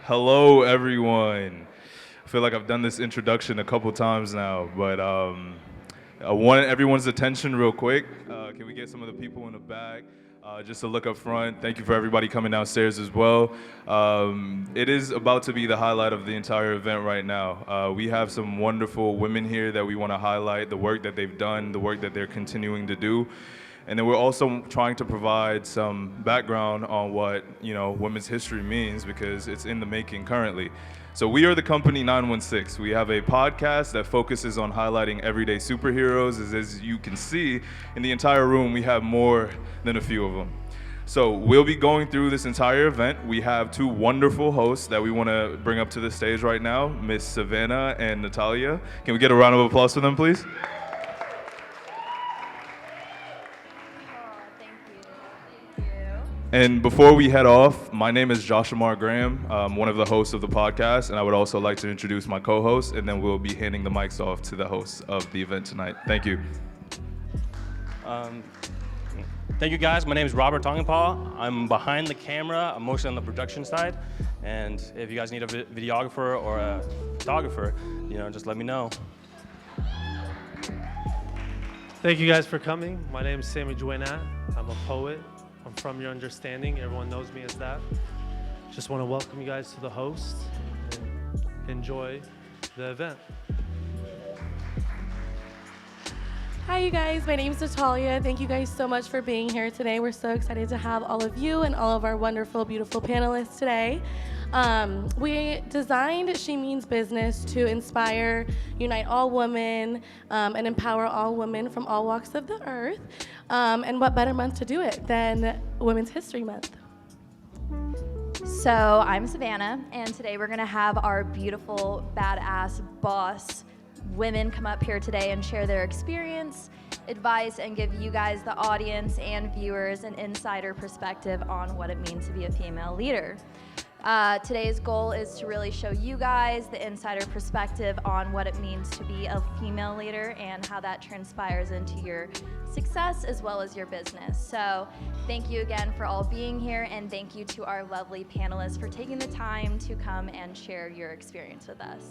Hello, everyone. I feel like I've done this introduction a couple times now, but I want everyone's attention real quick. Can we get some of the people in the back just to look up front? Thank you for everybody coming downstairs as well. It is about to be the highlight of the entire event right now. We have some wonderful women here that we want to highlight, the work that they've done, the work that they're continuing to do. And then we're also trying to provide some background on what, women's history means, because it's in the making currently. So we are the company 916. We have a podcast that focuses on highlighting everyday superheroes. As you can see, in the entire room, we have more than a few of them. So we'll be going through this entire event. We have two wonderful hosts that we want to bring up to the stage right now, Miss Savannah and Natalia. Can we get a round of applause for them, please? And before we head off, my name is Joshua Graham. I'm one of the hosts of the podcast, and I would also like to introduce my co-host, and then we'll be handing the mics off to the hosts of the event tonight. Thank you. Thank you, guys. My name is Robert Tongenpaw. I'm behind the camera. I'm mostly on the production side. And if you guys need a videographer or a photographer, just let me know. Thank you guys for coming. My name is Sammy Juenat. I'm a poet. I'm from Your Understanding. Everyone knows me as that. Just want to welcome you guys to the host and enjoy the event. Hi, you guys. My name is Natalia. Thank you guys so much for being here today. We're so excited to have all of you and all of our wonderful, beautiful panelists today. We designed She Means Business to inspire, unite all women, and empower all women from all walks of the earth. And what better month to do it than Women's History Month? So I'm Savannah, and today we're gonna have our beautiful, badass boss women come up here today and share their experience, advice, and give you guys, the audience and viewers, an insider perspective on what it means to be a female leader. Today's goal is to really show you guys the insider perspective on what it means to be a female leader and how that transpires into your success as well as your business. So thank you again for all being here, and thank you to our lovely panelists for taking the time to come and share your experience with us.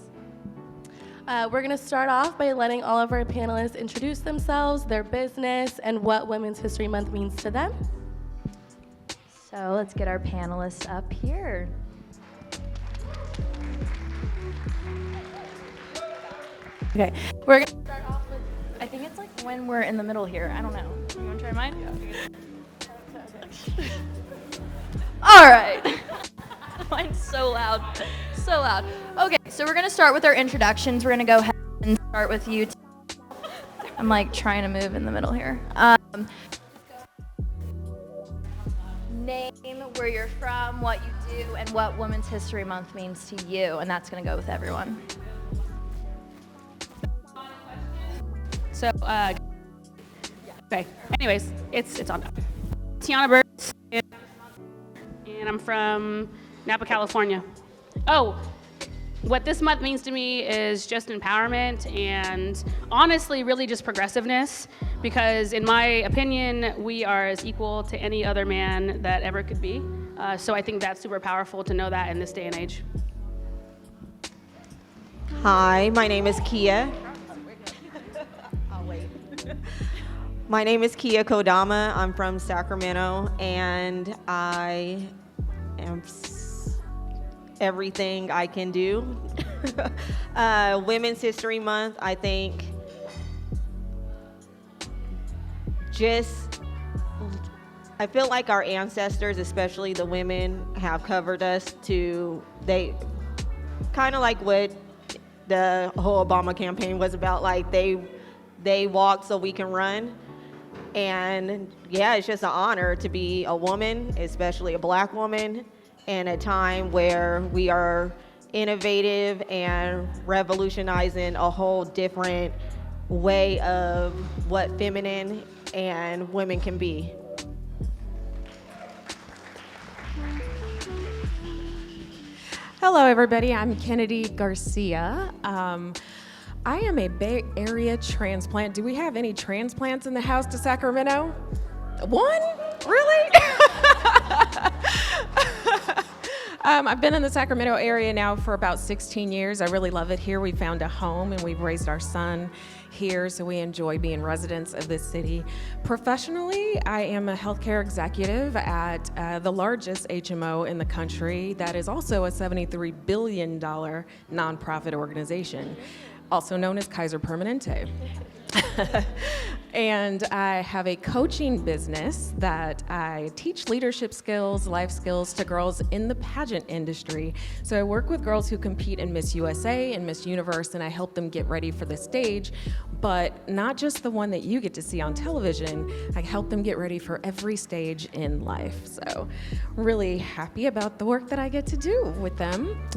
We're going to start off by letting all of our panelists introduce themselves, their business, and what Women's History Month means to them. So let's get our panelists up here. Okay, we're going to start off with, I think it's like when we're in the middle here. I don't know. You want to try mine? Yeah. All right. Mine's so loud. So loud. Okay, so we're going to start with our introductions. We're going to go ahead and start with you. I'm like trying to move in the middle here. Name, where you're from, what you do, and what Women's History Month means to you, and that's going to go with everyone. So, okay. Anyways, it's on. Tiana Burks, and I'm from Napa, California. Oh, what this month means to me is just empowerment and honestly, really just progressiveness, because in my opinion, we are as equal to any other man that ever could be. So I think that's super powerful to know that in this day and age. Hi, my name is Kia. My name is Kia Kodama. I'm from Sacramento, and I am everything I can do. Women's History Month, I think, I feel like our ancestors, especially the women, have covered us they kind of like what the whole Obama campaign was about, like they walk so we can run. And yeah, it's just an honor to be a woman, especially a Black woman, in a time where we are innovative and revolutionizing a whole different way of what feminine and women can be. Hello, everybody. I'm Kennedy Garcia. I am a Bay Area transplant. Do we have any transplants in the house to Sacramento? One? Really? I've been in the Sacramento area now for about 16 years. I really love it here. We found a home and we've raised our son here, so we enjoy being residents of this city. Professionally, I am a healthcare executive at the largest HMO in the country that is also a $73 billion nonprofit organization, also known as Kaiser Permanente. And I have a coaching business that I teach leadership skills, life skills to girls in the pageant industry. So I work with girls who compete in Miss USA and Miss Universe, and I help them get ready for the stage, but not just the one that you get to see on television. I help them get ready for every stage in life. So really happy about the work that I get to do with them.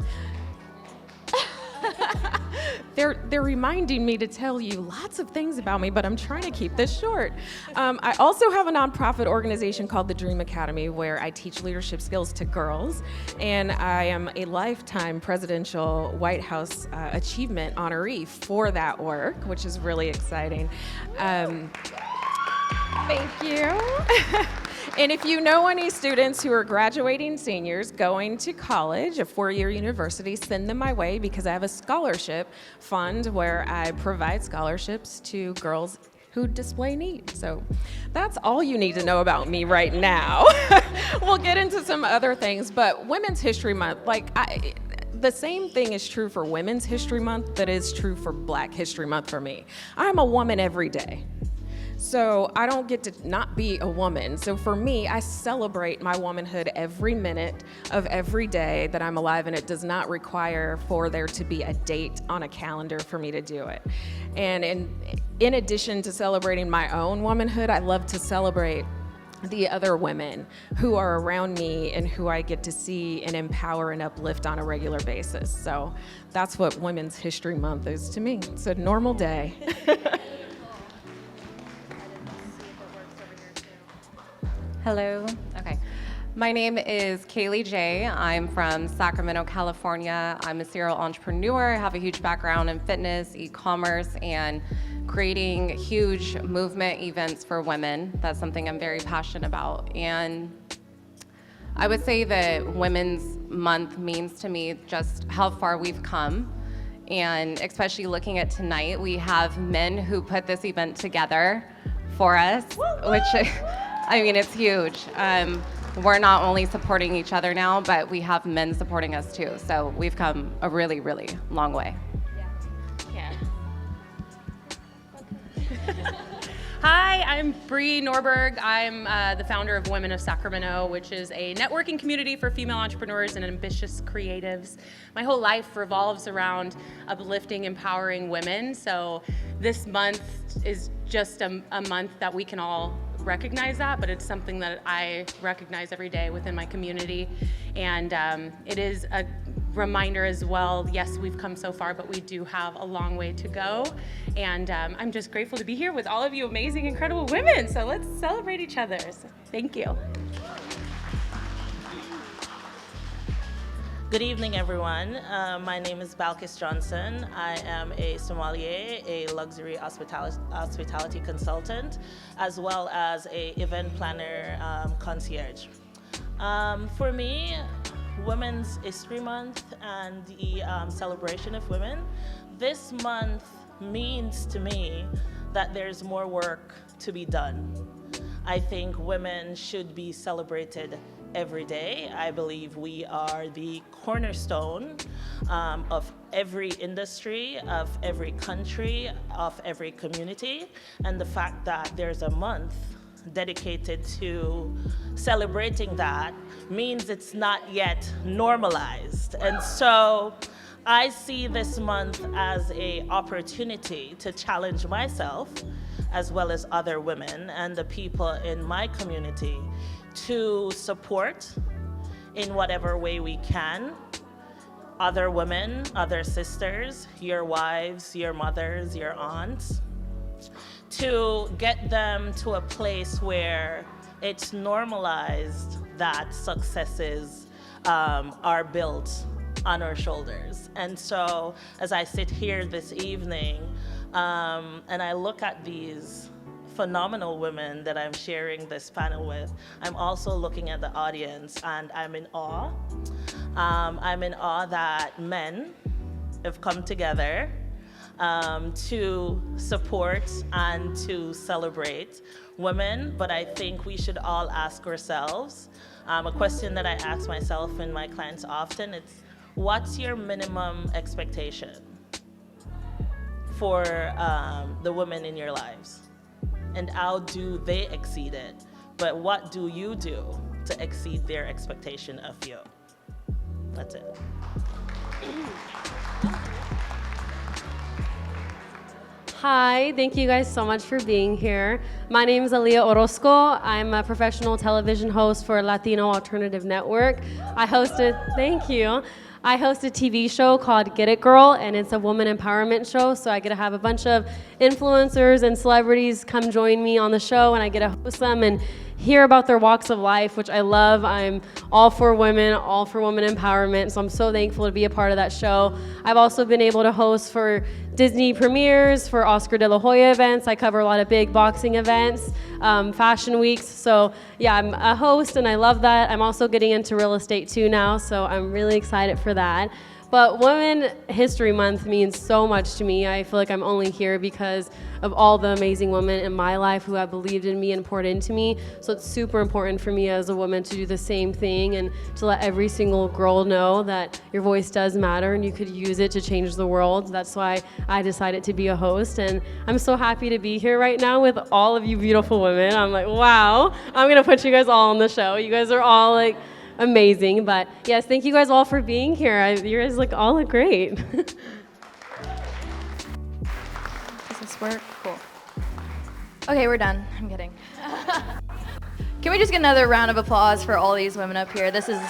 They're reminding me to tell you lots of things about me, but I'm trying to keep this short. I also have a nonprofit organization called the Dream Academy where I teach leadership skills to girls, and I am a lifetime presidential White House achievement honoree for that work, which is really exciting. Thank you. And if you know any students who are graduating seniors going to college, a four-year university, send them my way because I have a scholarship fund where I provide scholarships to girls who display need. So that's all you need to know about me right now. We'll get into some other things, but Women's History Month, the same thing is true for Women's History Month that is true for Black History Month for me. I'm a woman every day. So I don't get to not be a woman. So for me, I celebrate my womanhood every minute of every day that I'm alive, and it does not require for there to be a date on a calendar for me to do it. And in addition to celebrating my own womanhood, I love to celebrate the other women who are around me and who I get to see and empower and uplift on a regular basis. So that's what Women's History Month is to me. It's a normal day. Hello. Okay. My name is Kayleigh J. I'm from Sacramento, California. I'm a serial entrepreneur. I have a huge background in fitness, e-commerce, and creating huge movement events for women. That's something I'm very passionate about. And I would say that Women's Month means to me just how far we've come. And especially looking at tonight, we have men who put this event together for us, which I mean, it's huge. We're not only supporting each other now, but we have men supporting us too. So we've come a really, really long way. Yeah. Hi, I'm Bree Norberg. I'm the founder of Women of Sacramento, which is a networking community for female entrepreneurs and ambitious creatives. My whole life revolves around uplifting, empowering women. So this month is just a month that we can all recognize that, but it's something that I recognize every day within my community. And it is a reminder as well, yes, we've come so far, but we do have a long way to go. And I'm just grateful to be here with all of you amazing, incredible women. So let's celebrate each other. So, thank you. Good evening, everyone. My name is Balkis Johnson. I am a sommelier, a luxury hospitality consultant, as well as a event planner concierge. For me, Women's History Month and the celebration of women, this month means to me that there's more work to be done. I think women should be celebrated every day. I believe we are the cornerstone of every industry, of every country, of every community. And the fact that there's a month dedicated to celebrating that means it's not yet normalized. And so I see this month as an opportunity to challenge myself, as well as other women and the people in my community, to support in whatever way we can other women, other sisters, your wives, your mothers, your aunts, to get them to a place where it's normalized that successes are built on our shoulders. And so as I sit here this evening and I look at these phenomenal women that I'm sharing this panel with, I'm also looking at the audience and I'm in awe. I'm in awe that men have come together to support and to celebrate women, but I think we should all ask ourselves a question that I ask myself and my clients often. It's, what's your minimum expectation for the women in your lives? And how do they exceed it? But what do you do to exceed their expectation of you? That's it. Hi, thank you guys so much for being here. My name is Aaliyah Orozco. I'm a professional television host for Latino Alternative Network. Thank you. I host a TV show called Get It Girl, and it's a woman empowerment show, so I get to have a bunch of influencers and celebrities come join me on the show, and I get to host them and hear about their walks of life, which I love. I'm all for women empowerment, so I'm so thankful to be a part of that show. I've also been able to host for Disney premieres, for Oscar de la Hoya events. I cover a lot of big boxing events, fashion weeks. So yeah, I'm a host and I love that. I'm also getting into real estate too now, so I'm really excited for that. But Women History Month means so much to me. I feel like I'm only here because of all the amazing women in my life who have believed in me and poured into me. So it's super important for me as a woman to do the same thing and to let every single girl know that your voice does matter and you could use it to change the world. That's why I decided to be a host. And I'm so happy to be here right now with all of you beautiful women. I'm like, wow, I'm gonna put you guys all on the show. You guys are all like, amazing. But yes, thank you guys all for being here. You guys all look great. Does this work? Cool. Okay, we're done. I'm kidding. Can we just get another round of applause for all these women up here? This is,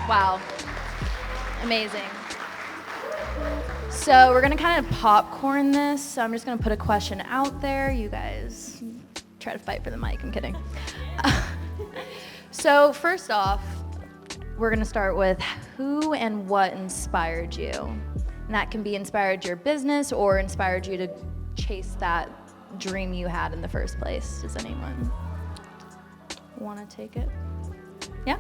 wow, amazing. So we're gonna kind of popcorn this. So I'm just gonna put a question out there. You guys try to fight for the mic. I'm kidding. So first off, we're gonna start with who and what inspired you. And that can be inspired your business or inspired you to chase that dream you had in the first place. Does anyone wanna take it? Yeah?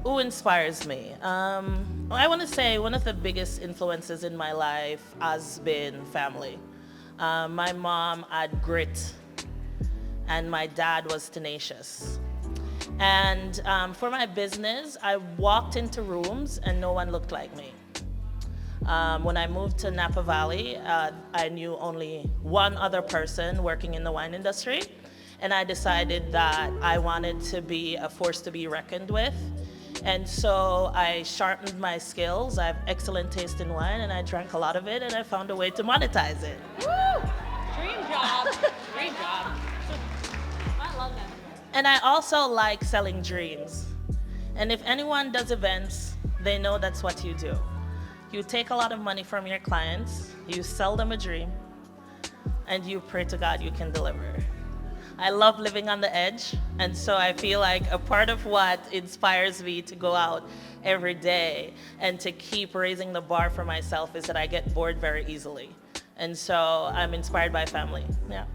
Who inspires me? I wanna say one of the biggest influences in my life has been family. My mom had grit, and my dad was tenacious. And for my business, I walked into rooms and no one looked like me. When I moved to Napa Valley, I knew only one other person working in the wine industry, and I decided that I wanted to be a force to be reckoned with. And so I sharpened my skills. I have excellent taste in wine, and I drank a lot of it, and I found a way to monetize it. Woo! Dream job. Dream job. And I also like selling dreams. And if anyone does events, they know that's what you do. You take a lot of money from your clients, you sell them a dream, and you pray to God you can deliver. I love living on the edge, and so I feel like a part of what inspires me to go out every day and to keep raising the bar for myself is that I get bored very easily. And so I'm inspired by family, yeah.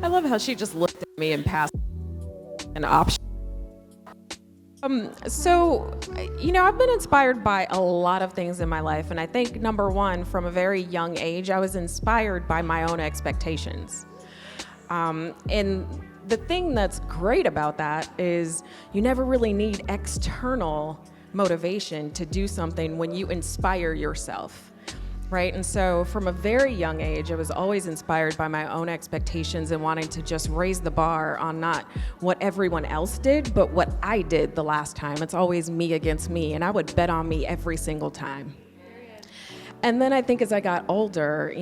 I love how she just looked at me and passed an option. So, I've been inspired by a lot of things in my life, and I think number one, from a very young age, I was inspired by my own expectations. And the thing that's great about that is you never really need external motivation to do something when you inspire yourself. Right? And so from a very young age, I was always inspired by my own expectations and wanting to just raise the bar on not what everyone else did, but what I did the last time. It's always me against me, and I would bet on me every single time. And then I think as I got older,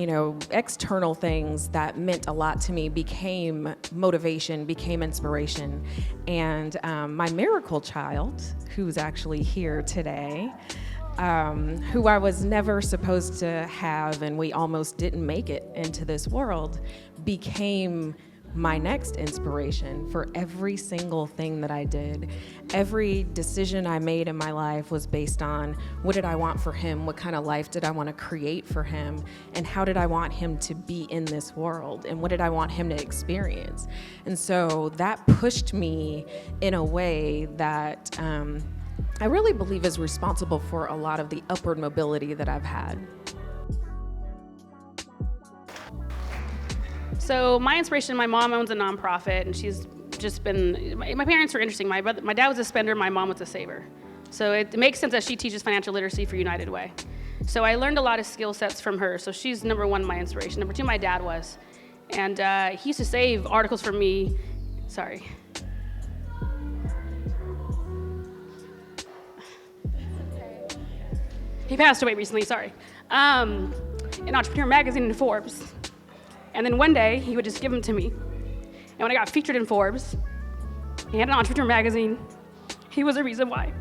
external things that meant a lot to me became motivation, became inspiration. And my miracle child, who's actually here today, who I was never supposed to have, and we almost didn't make it into this world, became my next inspiration for every single thing that I did. Every decision I made in my life was based on what did I want for him, what kind of life did I want to create for him, and how did I want him to be in this world, and what did I want him to experience. And so that pushed me in a way that I really believe is responsible for a lot of the upward mobility that I've had. So my inspiration, my mom owns a nonprofit, and she's just been, my parents were interesting. My dad was a spender, my mom was a saver. So it makes sense that she teaches financial literacy for United Way. So I learned a lot of skill sets from her. So she's number one, my inspiration. Number two, my dad was. And he used to save articles for me. Sorry. He passed away recently, sorry. In Entrepreneur Magazine and Forbes. And then one day, he would just give them to me. And when I got featured in Forbes and in Entrepreneur Magazine, he was the reason why.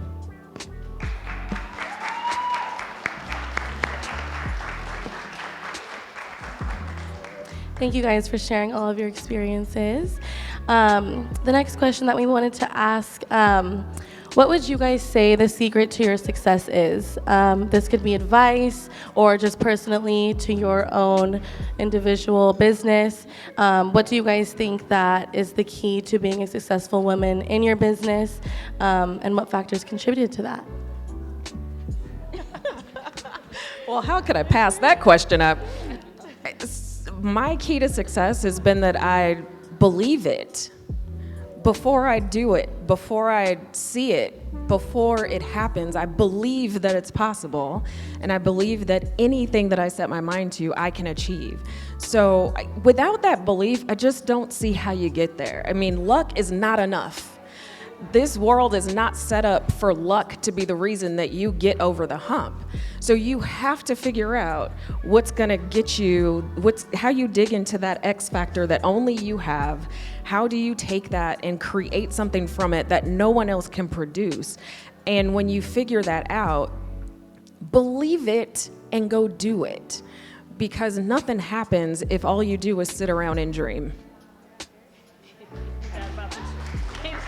Thank you guys for sharing all of your experiences. The next question that we wanted to ask, what would you guys say the secret to your success is? This could be advice or just personally to your own individual business. What do you guys think that is the key to being a successful woman in your business, and what factors contributed to that? Well, how could I pass that question up? My key to success has been that I believe it. Before I do it, before I see it, before it happens, I believe that it's possible, and I believe that anything that I set my mind to, I can achieve. So without that belief, I just don't see how you get there. I mean, luck is not enough. This world is not set up for luck to be the reason that you get over the hump. So you have to figure out what's gonna get you, how you dig into that X factor that only you have. How do you take that and create something from it that no one else can produce? And when you figure that out, believe it and go do it. Because nothing happens if all you do is sit around and dream.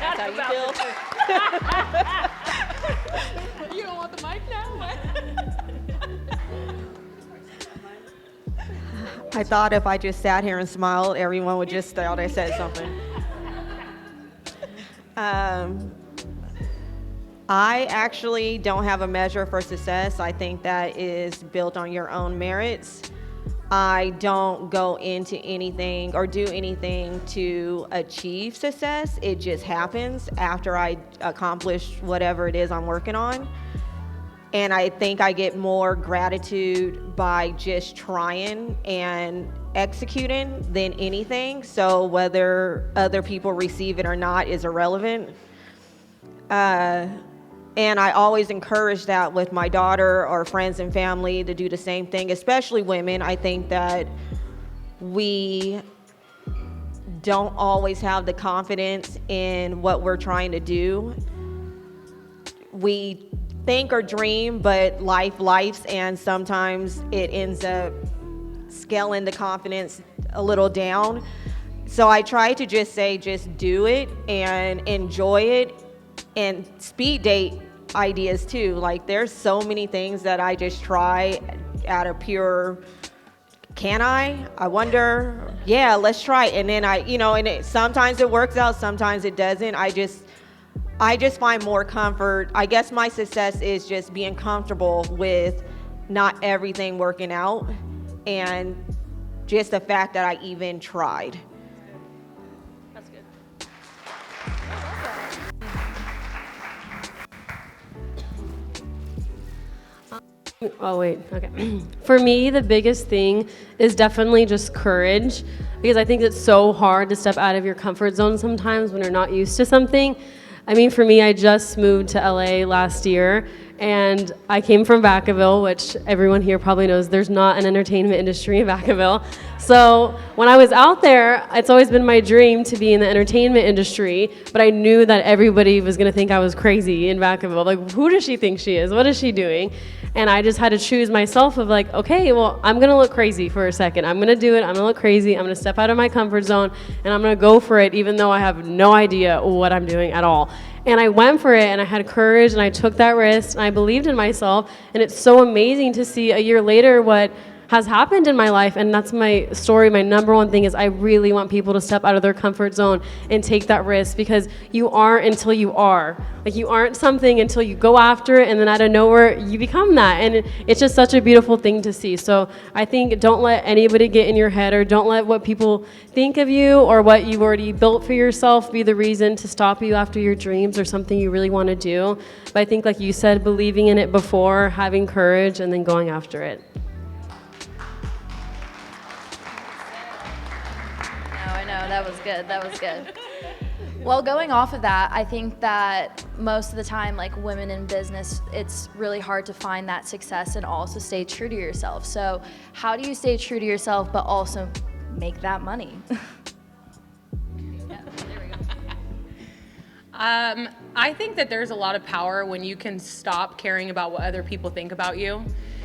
That's how you feel? You don't want the mic now? I thought if I just sat here and smiled, everyone would just thought I said something. I actually don't have a measure for success. I think that is built on your own merits. I don't go into anything or do anything to achieve success. It just happens after I accomplish whatever it is I'm working on. And I think I get more gratitude by just trying and executing than anything. So whether other people receive it or not is irrelevant. And I always encourage that with my daughter or friends and family to do the same thing, especially women. I think that we don't always have the confidence in what we're trying to do. We think or dream, but life's, and sometimes it ends up scaling the confidence a little down. So I try to just say, just do it and enjoy it. And speed date ideas too. Like there's so many things that I just try out of pure, can I wonder, yeah, let's try it. And then sometimes it works out, sometimes it doesn't. I just find more comfort. I guess my success is just being comfortable with not everything working out and just the fact that I even tried. That's good. Oh, wait, okay. For me, the biggest thing is definitely just courage, because I think it's so hard to step out of your comfort zone sometimes when you're not used to something. I mean, for me, I just moved to LA last year, And I came from Vacaville, which everyone here probably knows there's not an entertainment industry in Vacaville. So when I was out there, it's always been my dream to be in the entertainment industry, but I knew that everybody was gonna think I was crazy in Vacaville. Like, who does she think she is? What is she doing? And I just had to choose myself of like, okay, well, I'm gonna look crazy for a second. I'm gonna do it, I'm gonna look crazy, I'm gonna step out of my comfort zone, and I'm gonna go for it even though I have no idea what I'm doing at all. And I went for it, and I had courage, and I took that risk, and I believed in myself, and it's so amazing to see a year later what has happened in my life. And that's my story. My number one thing is I really want people to step out of their comfort zone and take that risk, because you aren't until you are. Like, you aren't something until you go after it, and then out of nowhere you become that. And it's just such a beautiful thing to see. So I think don't let anybody get in your head, or don't let what people think of you or what you've already built for yourself be the reason to stop you after your dreams or something you really want to do. But I think, like you said, believing in it before, having courage, and then going after it. I know, that was good, that was good. Well, going off of that, I think that most of the time, like women in business, it's really hard to find that success and also stay true to yourself. So how do you stay true to yourself but also make that money? I think that there's a lot of power when you can stop caring about what other people think about you.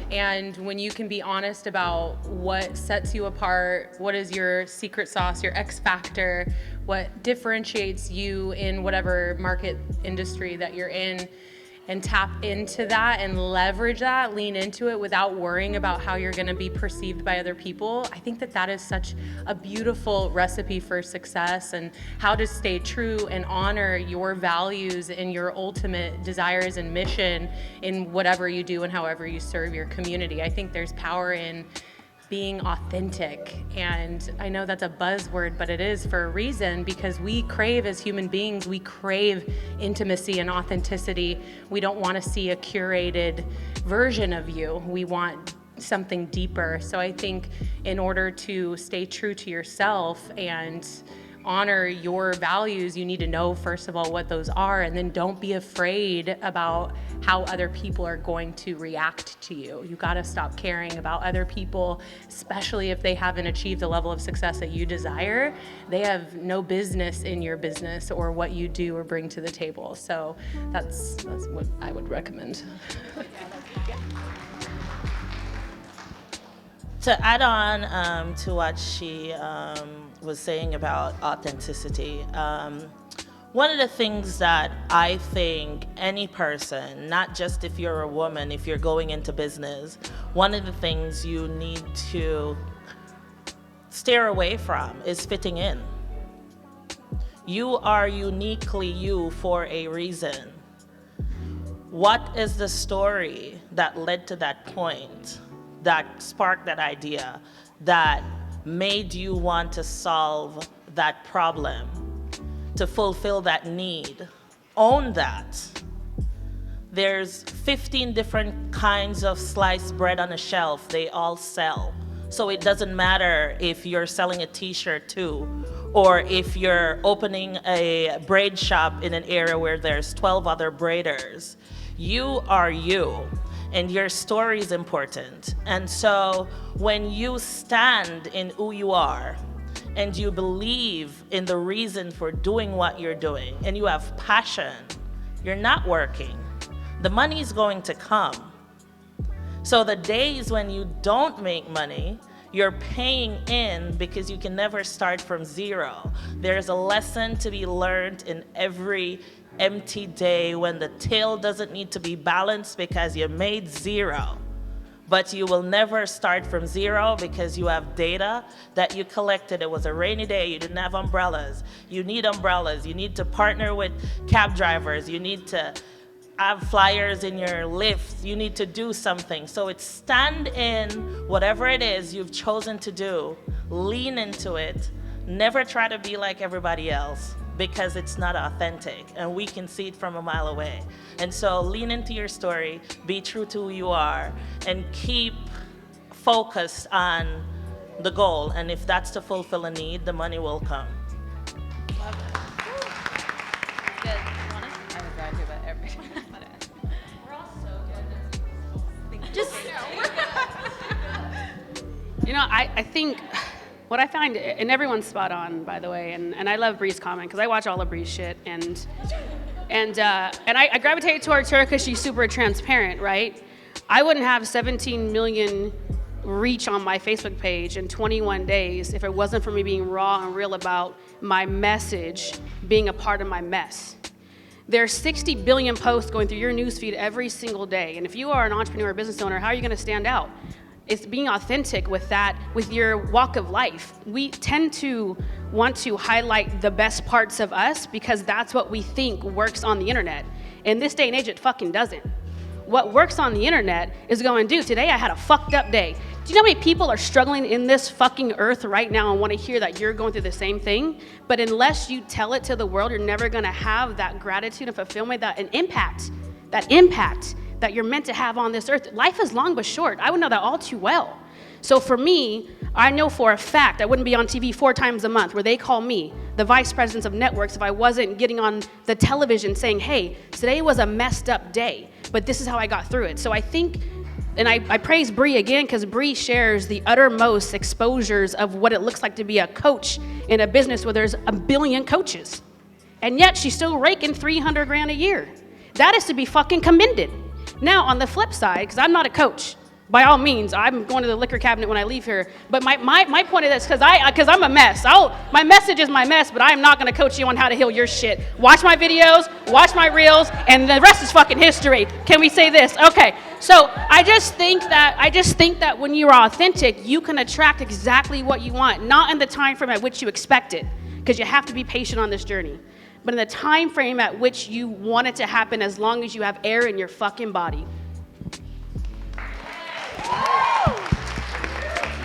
And when you can be honest about what sets you apart, what is your secret sauce, your X factor, what differentiates you in whatever market industry that you're in, and tap into that and leverage that, lean into it without worrying about how you're gonna be perceived by other people. I think that that is such a beautiful recipe for success, and how to stay true and honor your values and your ultimate desires and mission in whatever you do and however you serve your community. I think there's power in being authentic. And I know that's a buzzword, but it is for a reason, because we crave, as human beings, we crave intimacy and authenticity. We don't want to see a curated version of you. We want something deeper. So I think in order to stay true to yourself and honor your values, you need to know, first of all, what those are, and then don't be afraid about how other people are going to react to you. You gotta stop caring about other people, especially if they haven't achieved the level of success that you desire. They have no business in your business or what you do or bring to the table. So that's what I would recommend. To add on to what she was saying about authenticity, one of the things that I think any person, not just if you're a woman, if you're going into business, one of the things you need to steer away from is fitting in. You are uniquely you for a reason. What is the story that led to that point, that sparked that idea, that made you want to solve that problem, to fulfill that need? Own that. There's 15 different kinds of sliced bread on a shelf. They all sell. So it doesn't matter if you're selling a t-shirt too, or if you're opening a braid shop in an area where there's 12 other braiders. You are you, and your story is important. And so when you stand in who you are, and you believe in the reason for doing what you're doing, and you have passion, you're not working. The money is going to come. So the days when you don't make money, you're paying in because you can never start from zero. There's a lesson to be learned in every empty day when the tail doesn't need to be balanced because you made zero. But you will never start from zero because you have data that you collected. It was a rainy day, you didn't have umbrellas. You need umbrellas, you need to partner with cab drivers, you need to have flyers in your lifts, you need to do something. So it's stand in whatever it is you've chosen to do, lean into it, never try to be like everybody else, because it's not authentic, and we can see it from a mile away. And so lean into your story, be true to who you are, and keep focused on the goal. And if that's to fulfill a need, the money will come. Love it. Good. You want it? I would try to, but every. We're all so good. I think what I find, and everyone's spot on, by the way, and I love Bree's comment because I watch all of Bree's shit, and I gravitate towards her because she's super transparent, right? I wouldn't have 17 million reach on my Facebook page in 21 days if it wasn't for me being raw and real about my message being a part of my mess. There's 60 billion posts going through your newsfeed every single day, and if you are an entrepreneur or business owner, how are you going to stand out? It's being authentic with that, with your walk of life. We tend to want to highlight the best parts of us because that's what we think works on the internet. In this day and age, it fucking doesn't. What works on the internet is going, dude, today I had a fucked up day. Do you know how many people are struggling in this fucking earth right now and want to hear that you're going through the same thing? But unless you tell it to the world, you're never gonna have that gratitude and fulfillment, that impact that you're meant to have on this earth. Life is long but short. I would know that all too well. So for me, I know for a fact I wouldn't be on TV 4 times a month where they call me the vice president of networks if I wasn't getting on the television saying, hey, today was a messed up day, but this is how I got through it. So I think, and I praise Bree again because Bree shares the uttermost exposures of what it looks like to be a coach in a business where there's a billion coaches. And yet she's still raking 300 grand a year. That is to be fucking commended. Now, on the flip side, because I'm not a coach, by all means, I'm going to the liquor cabinet when I leave here. But my point of this, because I'm a mess. My message is my mess, but I'm not going to coach you on how to heal your shit. Watch my videos, watch my reels, and the rest is fucking history. Can we say this? Okay. So I just think that when you are authentic, you can attract exactly what you want, not in the time frame at which you expect it, because you have to be patient on this journey. But in the time frame at which you want it to happen, as long as you have air in your fucking body.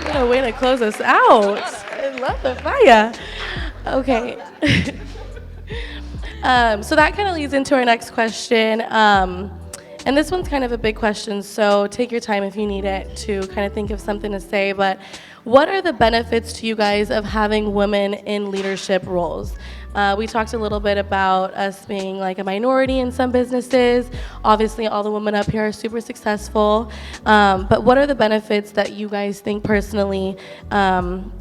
What a way to close us out. I love the fire. Okay. So that kind of leads into our next question. And this one's kind of a big question, so take your time if you need it to kind of think of something to say. But what are the benefits to you guys of having women in leadership roles? We talked a little bit about us being like a minority in some businesses. Obviously, all the women up here are super successful. But what are the benefits that you guys think personally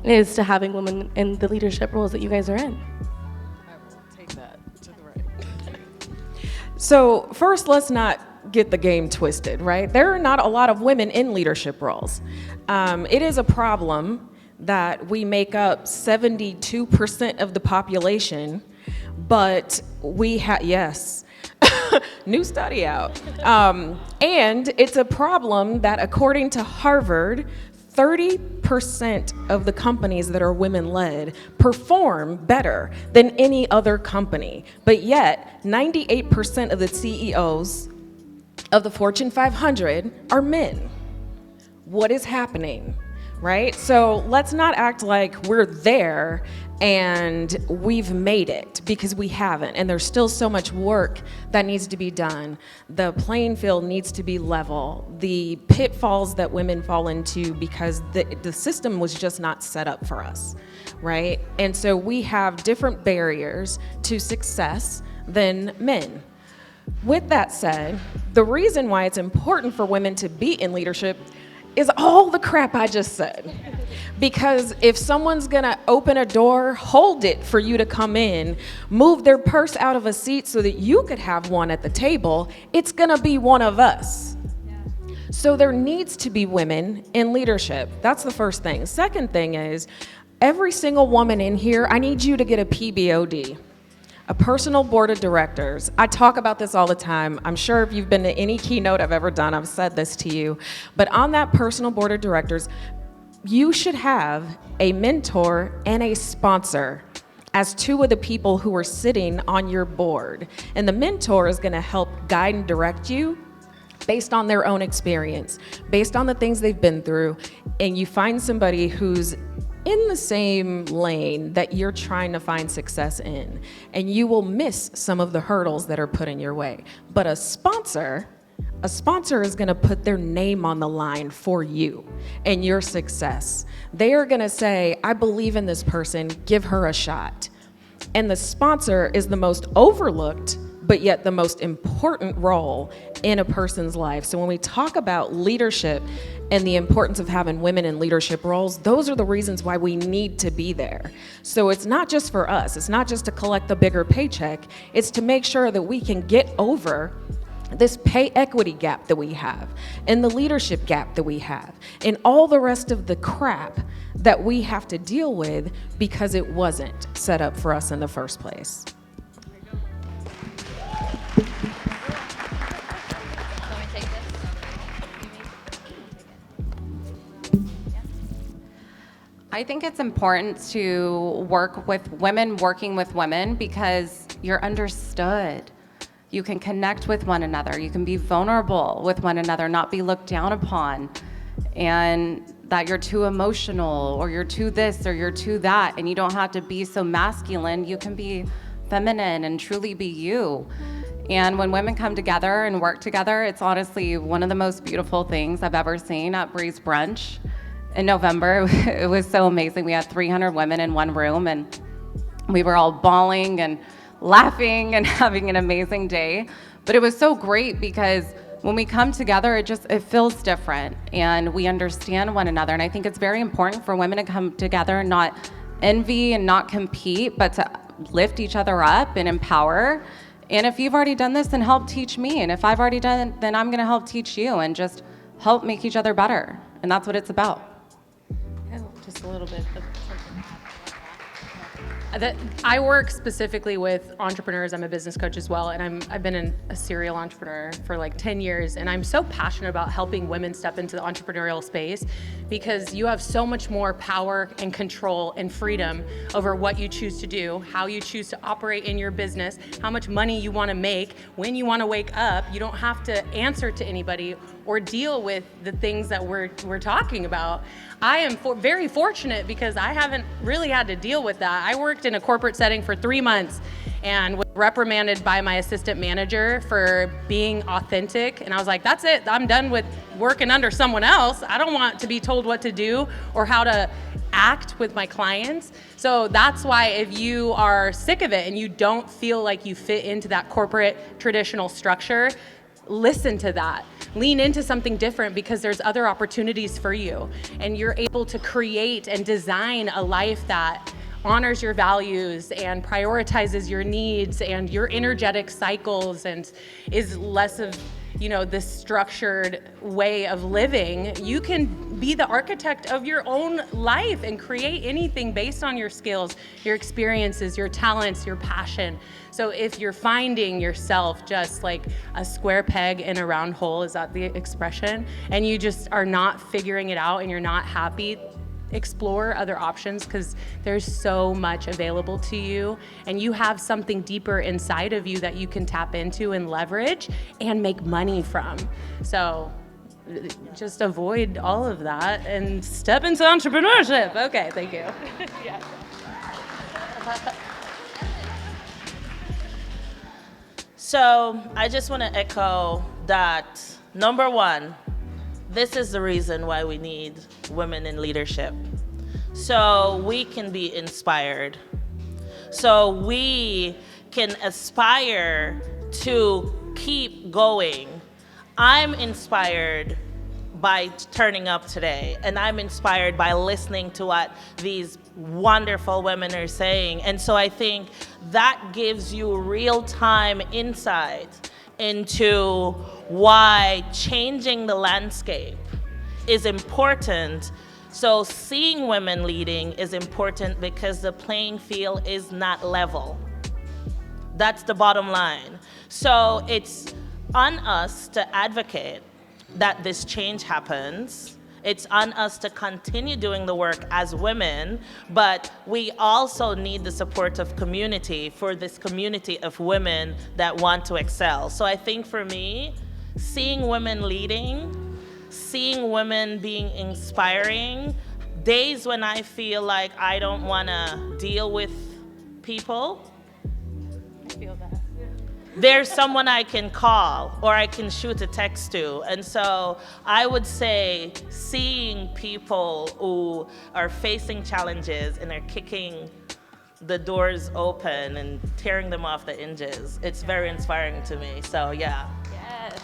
is to having women in the leadership roles that you guys are in? I will take that to the right. So first, let's not get the game twisted, right? There are not a lot of women in leadership roles. It is a problem that we make up 72% of the population, but we have, yes, new study out. And it's a problem that according to Harvard, 30% of the companies that are women-led perform better than any other company, but yet 98% of the CEOs of the Fortune 500 are men. What is happening? Right? So let's not act like we're there and we've made it, because we haven't. And there's still so much work that needs to be done. The playing field needs to be level. The pitfalls that women fall into because the system was just not set up for us, right? And so we have different barriers to success than men. With that said, the reason why it's important for women to be in leadership is all the crap I just said. Because if someone's gonna open a door, hold it for you to come in, move their purse out of a seat so that you could have one at the table, it's gonna be one of us. So there needs to be women in leadership. That's the first thing. Second thing is, every single woman in here, I need you to get a PBOD. A personal board of directors. I talk about this all the time. I'm sure if you've been to any keynote I've ever done, I've said this to you. But on that personal board of directors, you should have a mentor and a sponsor as two of the people who are sitting on your board. And the mentor is gonna help guide and direct you based on their own experience, based on the things they've been through. And you find somebody who's in the same lane that you're trying to find success in, and you will miss some of the hurdles that are put in your way. But a sponsor is gonna put their name on the line for you and your success. They are gonna say, I believe in this person, give her a shot. And the sponsor is the most overlooked but yet the most important role in a person's life. So when we talk about leadership and the importance of having women in leadership roles, those are the reasons why we need to be there. So it's not just for us, it's not just to collect the bigger paycheck, it's to make sure that we can get over this pay equity gap that we have, and the leadership gap that we have, and all the rest of the crap that we have to deal with because it wasn't set up for us in the first place. I think it's important to work with women working with women because you're understood. You can connect with one another. You can be vulnerable with one another, not be looked down upon. And that you're too emotional or you're too this or you're too that. And you don't have to be so masculine. You can be feminine and truly be you. And when women come together and work together, it's honestly one of the most beautiful things I've ever seen at Breeze Brunch in November. It was so amazing. We had 300 women in one room and we were all bawling and laughing and having an amazing day. But it was so great because when we come together, it feels different and we understand one another. And I think it's very important for women to come together and not envy and not compete, but to lift each other up and empower. And if you've already done this, then help teach me. And if I've already done it, then I'm gonna help teach you and just help make each other better. And that's what it's about. Just a little bit of I work specifically with entrepreneurs. I'm a business coach as well, and I've been a serial entrepreneur for like 10 years, and I'm so passionate about helping women step into the entrepreneurial space because you have so much more power and control and freedom over what you choose to do, how you choose to operate in your business, how much money you want to make, when you want to wake up. You don't have to answer to anybody or deal with the things that we're talking about. I am very fortunate because I haven't really had to deal with that. I worked in a corporate setting for 3 months and was reprimanded by my assistant manager for being authentic. And I was like, that's it, I'm done with working under someone else. I don't want to be told what to do or how to act with my clients. So that's why if you are sick of it and you don't feel like you fit into that corporate traditional structure, listen to that. Lean into something different because there's other opportunities for you. And you're able to create and design a life that honors your values and prioritizes your needs and your energetic cycles and is less of, this structured way of living. You can be the architect of your own life and create anything based on your skills, your experiences, your talents, your passion. So if you're finding yourself just like a square peg in a round hole, is that the expression? And you just are not figuring it out and you're not happy, explore other options because there's so much available to you and you have something deeper inside of you that you can tap into and leverage and make money from. So just avoid all of that and step into entrepreneurship. Okay, thank you. Yeah. So I just want to echo that, number one, this is the reason why we need women in leadership. So we can be inspired. So we can aspire to keep going. I'm inspired by turning up today, and I'm inspired by listening to what these wonderful women are saying. And so I think that gives you real-time insight into why changing the landscape is important. So seeing women leading is important because the playing field is not level. That's the bottom line. So it's on us to advocate that this change happens. It's on us to continue doing the work as women, but we also need the support of community for this community of women that want to excel. So I think for me, seeing women leading, seeing women being inspiring, days when I feel like I don't want to deal with people, I feel that. There's someone I can call or I can shoot a text to. And so I would say seeing people who are facing challenges and are kicking the doors open and tearing them off the hinges. It's very inspiring to me. So yeah. Yes.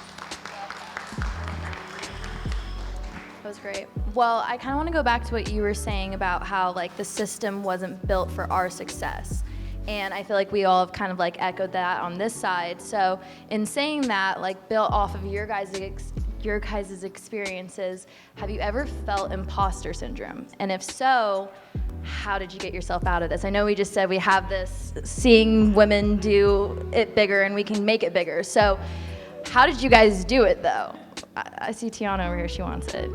That was great. Well, I kind of want to go back to what you were saying about how like the system wasn't built for our success. And I feel like we all have kind of like echoed that on this side. So in saying that, like built off of your guys' experiences, have you ever felt imposter syndrome? And if so, how did you get yourself out of this? I know we just said we have this seeing women do it bigger and we can make it bigger. So how did you guys do it though? I see Tiana over here, she wants it.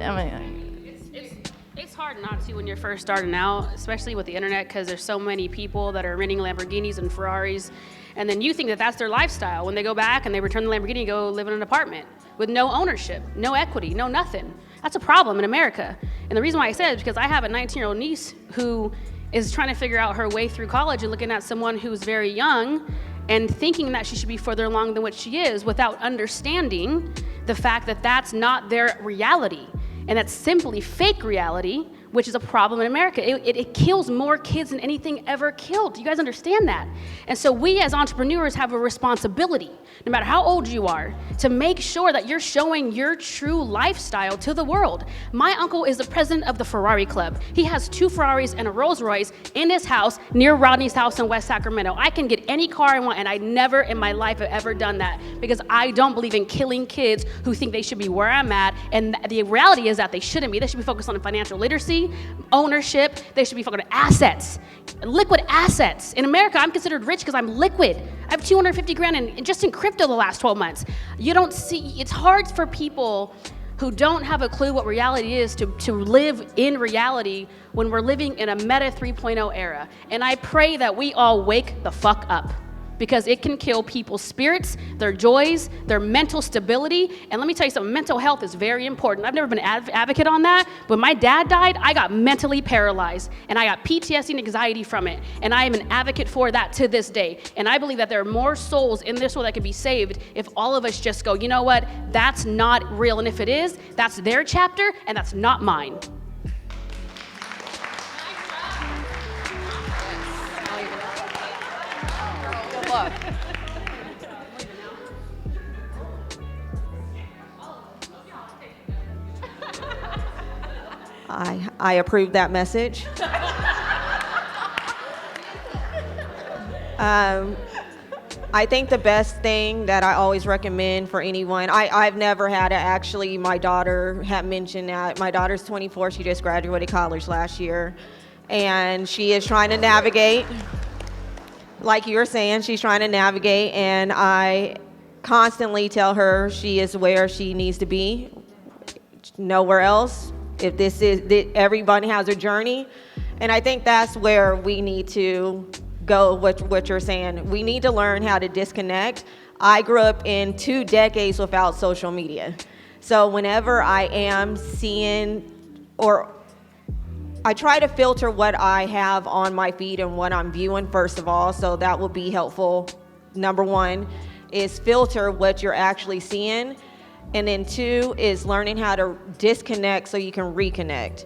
It's hard not to when you're first starting out, especially with the internet, because there's so many people that are renting Lamborghinis and Ferraris, and then you think that that's their lifestyle. When they go back and they return the Lamborghini and go live in an apartment with no ownership, no equity, no nothing. That's a problem in America. And the reason why I said it is because I have a 19-year-old niece who is trying to figure out her way through college and looking at someone who's very young and thinking that she should be further along than what she is without understanding the fact that that's not their reality. And that's simply fake reality, which is a problem in America. It kills more kids than anything ever killed. Do you guys understand that? And so we as entrepreneurs have a responsibility, no matter how old you are, to make sure that you're showing your true lifestyle to the world. My uncle is the president of the Ferrari Club. He has 2 Ferraris and a Rolls Royce in his house near Rodney's house in West Sacramento. I can get any car I want, and I never in my life have ever done that because I don't believe in killing kids who think they should be where I'm at. And the reality is that they shouldn't be. They should be focused on financial literacy, ownership. They should be focused on assets, liquid assets. In America, I'm considered rich because I'm liquid. I have 250 grand just in crypto the last 12 months. You don't see, it's hard for people who don't have a clue what reality is to live in reality when we're living in a Meta 3.0 era. And I pray that we all wake the fuck up, because it can kill people's spirits, their joys, their mental stability. And let me tell you something, mental health is very important. I've never been an advocate on that, but when my dad died, I got mentally paralyzed, and I got PTSD and anxiety from it. And I am an advocate for that to this day. And I believe that there are more souls in this world that could be saved if all of us just go, you know what, that's not real. And if it is, that's their chapter, and that's not mine. Look. I approve that message. I think the best thing that I always recommend for anyone, I've never had to actually, my daughter had mentioned that. My daughter's 24, she just graduated college last year, and she is trying to navigate. Like you were saying, she's trying to navigate, and I constantly tell her she is where she needs to be, nowhere else. If this is, everybody has a journey, and I think that's where we need to go, what you're saying. We need to learn how to disconnect. I grew up in 2 decades without social media. So whenever I am seeing, or I try to filter what I have on my feed and what I'm viewing, first of all, so that will be helpful. Number 1 is filter what you're actually seeing. And then 2 is learning how to disconnect so you can reconnect.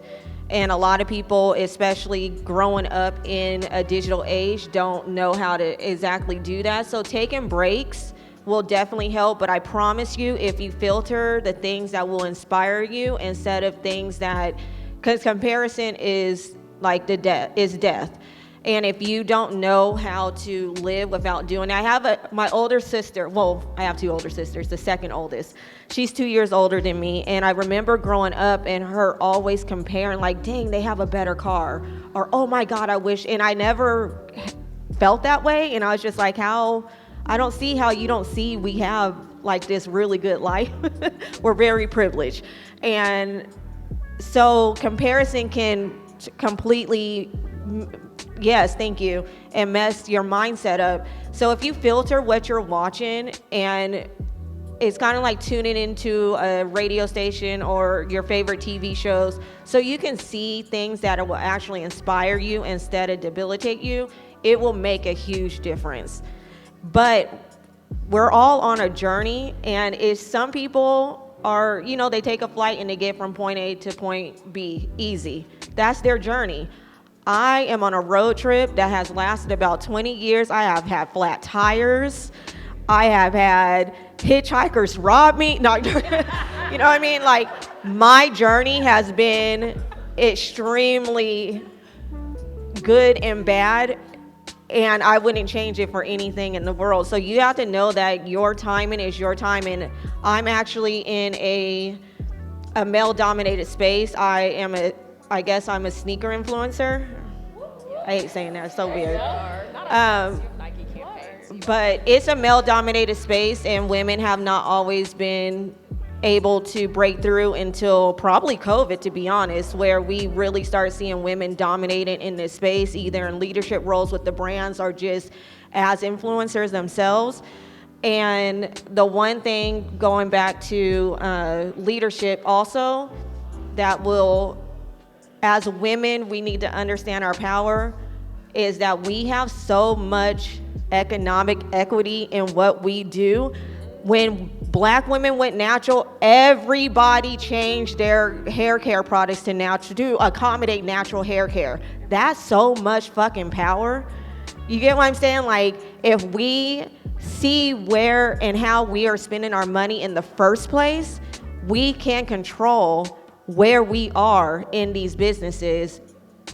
And a lot of people, especially growing up in a digital age, don't know how to exactly do that. So taking breaks will definitely help, but I promise you, if you filter the things that will inspire you instead of things that, because comparison is like death. And if you don't know how to live without doing it, I have my older sister, well, I have 2 older sisters, the second oldest. She's 2 years older than me, and I remember growing up and her always comparing, like, dang, they have a better car, or oh my God, I wish, and I never felt that way, and I was just like, I don't see how you don't see we have like this really good life. We're very privileged. And so comparison can completely, yes, thank you, and mess your mindset up. So if you filter what you're watching, and it's kind of like tuning into a radio station or your favorite TV shows, so you can see things that will actually inspire you instead of debilitate you, it will make a huge difference. But we're all on a journey, and if some people are, you know, they take a flight and they get from point A to point B easy. That's their journey. I am on a road trip that has lasted about 20 years. I have had flat tires. I have had hitchhikers rob me. No, you know what I mean? Like, my journey has been extremely good and bad, and I wouldn't change it for anything in the world. So you have to know that your timing is your time, and I'm actually in a male-dominated space. I guess I'm a sneaker influencer. I hate saying that, it's so weird. But it's a male-dominated space, and women have not always been able to break through until probably COVID, to be honest, where we really start seeing women dominating in this space, either in leadership roles with the brands or just as influencers themselves. And the one thing, going back to leadership also, that will, as women, we need to understand our power, is that we have so much economic equity in what we do. When Black women went natural, everybody changed their hair care products to natural to accommodate natural hair care. That's so much fucking power. You get what I'm saying? Like, if we see where and how we are spending our money in the first place, we can control where we are in these businesses,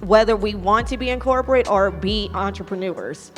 whether we want to be in corporate or be entrepreneurs.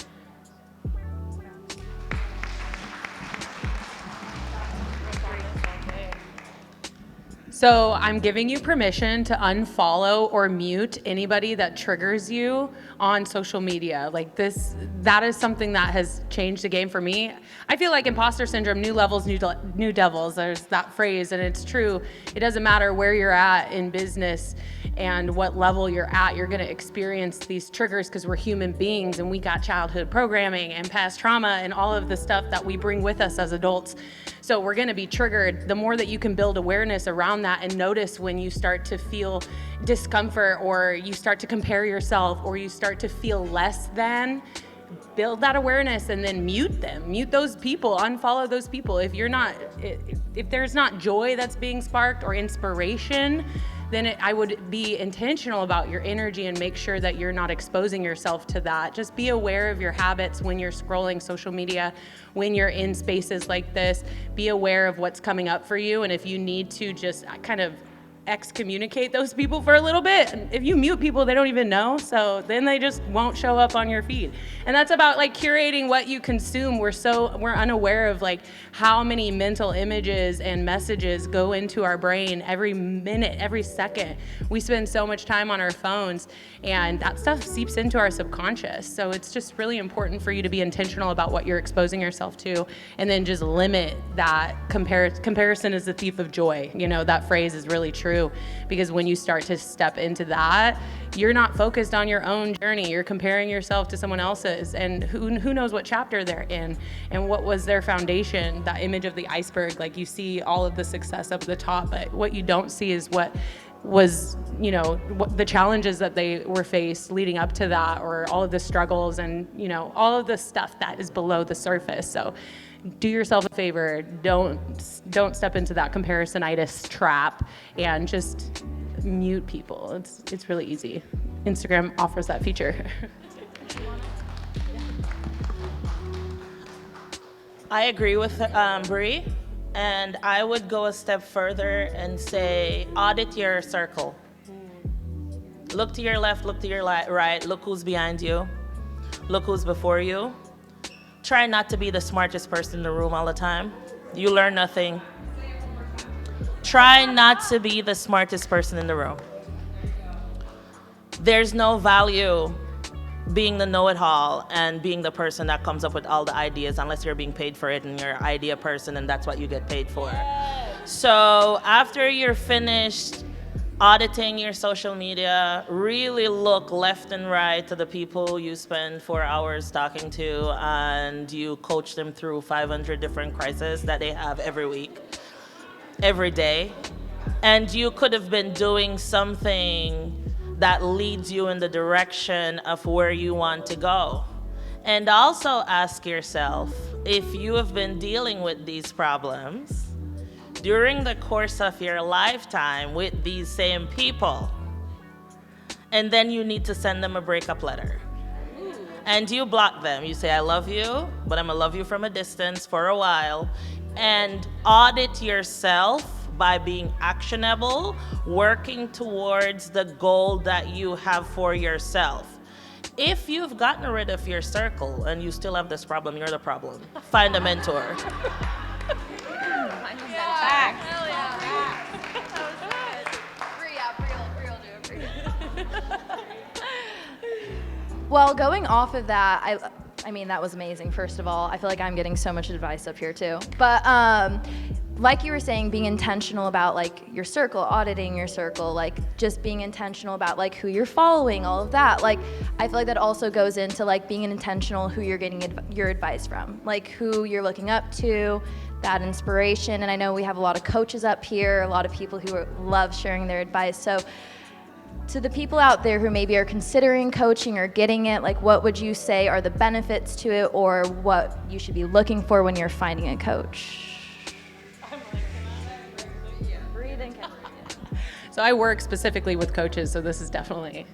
So I'm giving you permission to unfollow or mute anybody that triggers you on social media. Like this, that is something that has changed the game for me. I feel like imposter syndrome, new levels, new devils. There's that phrase, and it's true. It doesn't matter where you're at in business and what level you're at, you're gonna experience these triggers because we're human beings and we got childhood programming and past trauma and all of the stuff that we bring with us as adults. So we're gonna be triggered. The more that you can build awareness around that and notice when you start to feel discomfort or you start to compare yourself or you start to feel less than, build that awareness and then mute them. Mute those people, unfollow those people. If there's not joy that's being sparked or inspiration, then I would be intentional about your energy and make sure that you're not exposing yourself to that. Just be aware of your habits when you're scrolling social media, when you're in spaces like this. Be aware of what's coming up for you, and if you need to just kind of excommunicate those people for a little bit. If you mute people, they don't even know, so then they just won't show up on your feed. And that's about like curating what you consume. We're unaware of like how many mental images and messages go into our brain every minute, every second. We spend so much time on our phones, and that stuff seeps into our subconscious. So it's just really important for you to be intentional about what you're exposing yourself to, and then just limit that. Comparison is the thief of joy. You know, that phrase is really true. Because when you start to step into that, you're not focused on your own journey. You're comparing yourself to someone else's, and who knows what chapter they're in and what was their foundation. That image of the iceberg, like you see all of the success up at the top, but what you don't see is what was, you know, what the challenges that they were faced leading up to that, or all of the struggles and, you know, all of the stuff that is below the surface. So do yourself a favor, don't step into that comparisonitis trap, and just mute people. It's really easy. Instagram offers that feature. I agree with Bree, and I would go a step further and say audit your circle. Look to your left, look to your right, look who's behind you, look who's before you. Try not to be the smartest person in the room all the time. You learn nothing. Try not to be the smartest person in the room. There's no value being the know-it-all and being the person that comes up with all the ideas unless you're being paid for it and you're an idea person and that's what you get paid for. So after you're finished auditing your social media, really look left and right to the people you spend 4 hours talking to, and you coach them through 500 different crises that they have every week, every day. And you could have been doing something that leads you in the direction of where you want to go. And also ask yourself, if you have been dealing with these problems during the course of your lifetime with these same people, and then you need to send them a breakup letter. And you block them. You say, I love you, but I'm gonna love you from a distance for a while. And audit yourself by being actionable, working towards the goal that you have for yourself. If you've gotten rid of your circle and you still have this problem, you're the problem. Find a mentor. Well, going off of that, I mean, that was amazing, first of all. I feel like I'm getting so much advice up here, too. But like you were saying, being intentional about, like, your circle, auditing your circle, like, just being intentional about, like, who you're following, all of that. Like, I feel like that also goes into, like, being intentional who you're getting your advice from, like, who you're looking up to, that inspiration. And I know we have a lot of coaches up here, a lot of people who love sharing their advice. So to the people out there who maybe are considering coaching or getting it, like, what would you say are the benefits to it, or what you should be looking for when you're finding a coach? So I work specifically with coaches, so this is definitely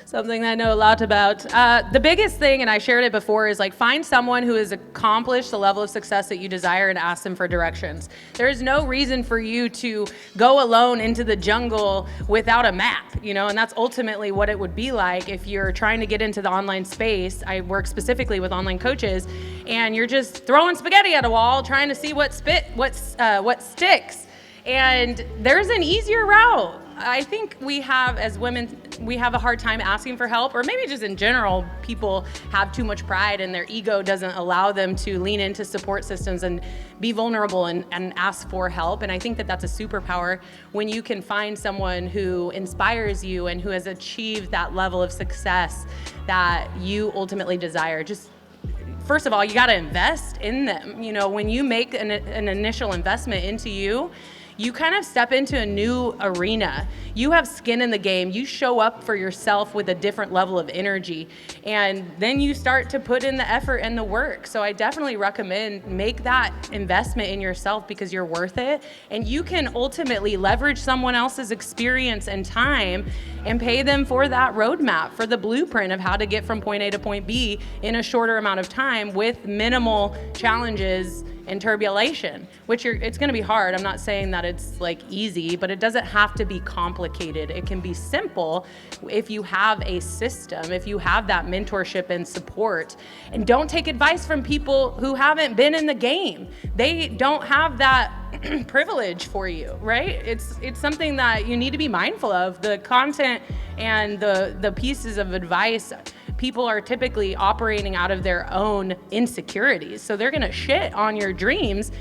something that I know a lot about. The biggest thing, and I shared it before, is like find someone who has accomplished the level of success that you desire and ask them for directions. There is no reason for you to go alone into the jungle without a map, you know, and that's ultimately what it would be like if you're trying to get into the online space. I work specifically with online coaches, and you're just throwing spaghetti at a wall trying to see what sticks. And there's an easier route. I think we have, as women, we have a hard time asking for help, or maybe just in general, people have too much pride and their ego doesn't allow them to lean into support systems and be vulnerable and ask for help. And I think that that's a superpower when you can find someone who inspires you and who has achieved that level of success that you ultimately desire. Just first of all, you got to invest in them. You know, when you make an initial investment into you, you kind of step into a new arena. You have skin in the game. You show up for yourself with a different level of energy. And then you start to put in the effort and the work. So I definitely recommend make that investment in yourself because you're worth it. And you can ultimately leverage someone else's experience and time and pay them for that roadmap, for the blueprint of how to get from point A to point B in a shorter amount of time with minimal challenges and turbulation, which it's gonna be hard. I'm not saying that it's like easy, but it doesn't have to be complicated. It can be simple if you have a system, if you have that mentorship and support. And don't take advice from people who haven't been in the game. They don't have that privilege for you, right? It's something that you need to be mindful of. The content and the pieces of advice, people are typically operating out of their own insecurities. So they're gonna shit on your dreams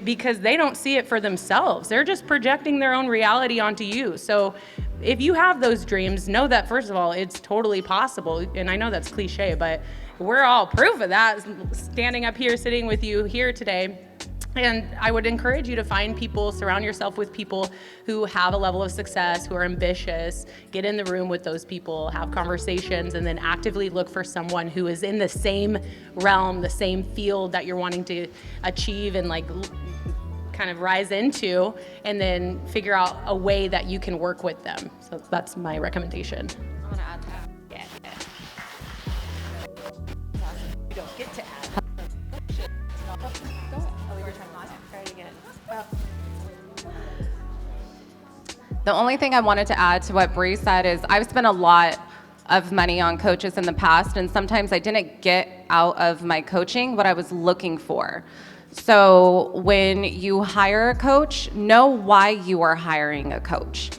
because they don't see it for themselves. They're just projecting their own reality onto you. So if you have those dreams, know that first of all, it's totally possible. And I know that's cliche, but we're all proof of that, standing up here, sitting with you here today. And I would encourage you to find people, surround yourself with people who have a level of success, who are ambitious, get in the room with those people, have conversations, and then actively look for someone who is in the same realm, the same field that you're wanting to achieve and like kind of rise into, and then figure out a way that you can work with them. So that's my recommendation. I'm gonna add that. You don't get to add. The only thing I wanted to add to what Bree said is I've spent a lot of money on coaches in the past, and sometimes I didn't get out of my coaching what I was looking for. So when you hire a coach, know why you are hiring a coach.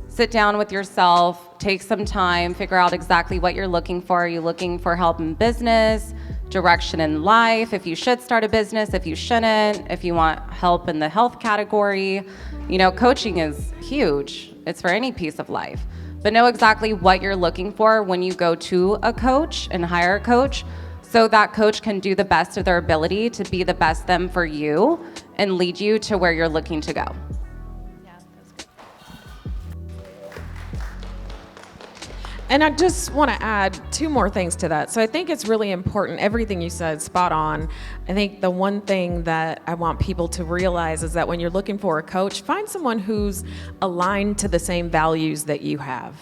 Sit down with yourself, take some time, figure out exactly what you're looking for. Are you looking for help in business, direction in life, if you should start a business, if you shouldn't, if you want help in the health category? You know, coaching is huge. It's for any piece of life. But know exactly what you're looking for when you go to a coach and hire a coach, so that coach can do the best of their ability to be the best them for you and lead you to where you're looking to go. And I just want to add two more things to that. So I think it's really important. Everything you said, spot on. I think the one thing that I want people to realize is that when you're looking for a coach, find someone who's aligned to the same values that you have.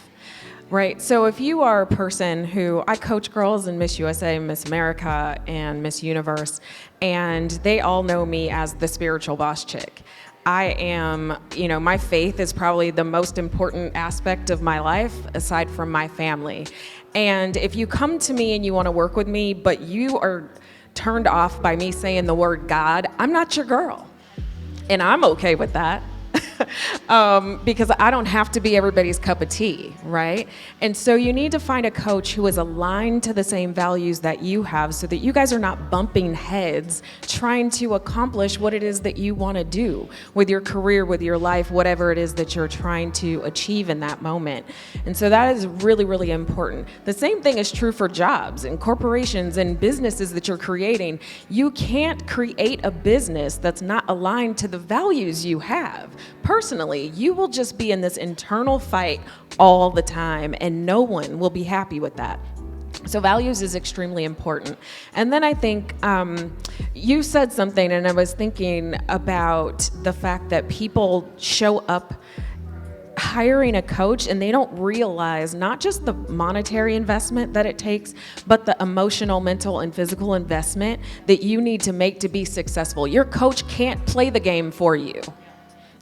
right? So if you are a person who, I coach girls in Miss USA, Miss America, and Miss Universe, and they all know me as the spiritual boss chick. I am, my faith is probably the most important aspect of my life aside from my family. And if you come to me and you want to work with me, but you are turned off by me saying the word God, I'm not your girl. And I'm okay with that. Because I don't have to be everybody's cup of tea, right? And so you need to find a coach who is aligned to the same values that you have so that you guys are not bumping heads trying to accomplish what it is that you want to do with your career, with your life, whatever it is that you're trying to achieve in that moment. And so that is really, really important. The same thing is true for jobs and corporations and businesses that you're creating. You can't create a business that's not aligned to the values you have. Personally, you will just be in this internal fight all the time, and no one will be happy with that. So values is extremely important. And then I think you said something, and I was thinking about the fact that people show up hiring a coach and they don't realize not just the monetary investment that it takes, but the emotional, mental, and physical investment that you need to make to be successful. Your coach can't play the game for you.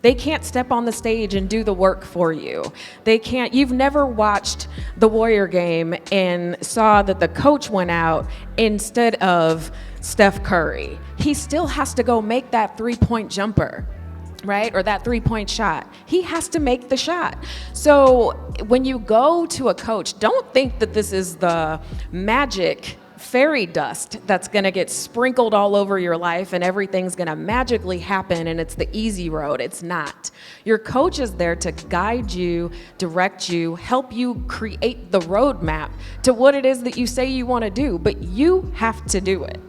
They can't step on the stage and do the work for you. You've never watched the Warrior game and saw that the coach went out instead of Steph Curry. He still has to go make that three-point jumper, right? Or that three-point shot. He has to make the shot. So when you go to a coach, don't think that this is the magic fairy dust that's gonna get sprinkled all over your life and everything's gonna magically happen and it's the easy road. It's not. Your coach is there to guide you, direct you, help you create the roadmap to what it is that you say you wanna do, but you have to do it.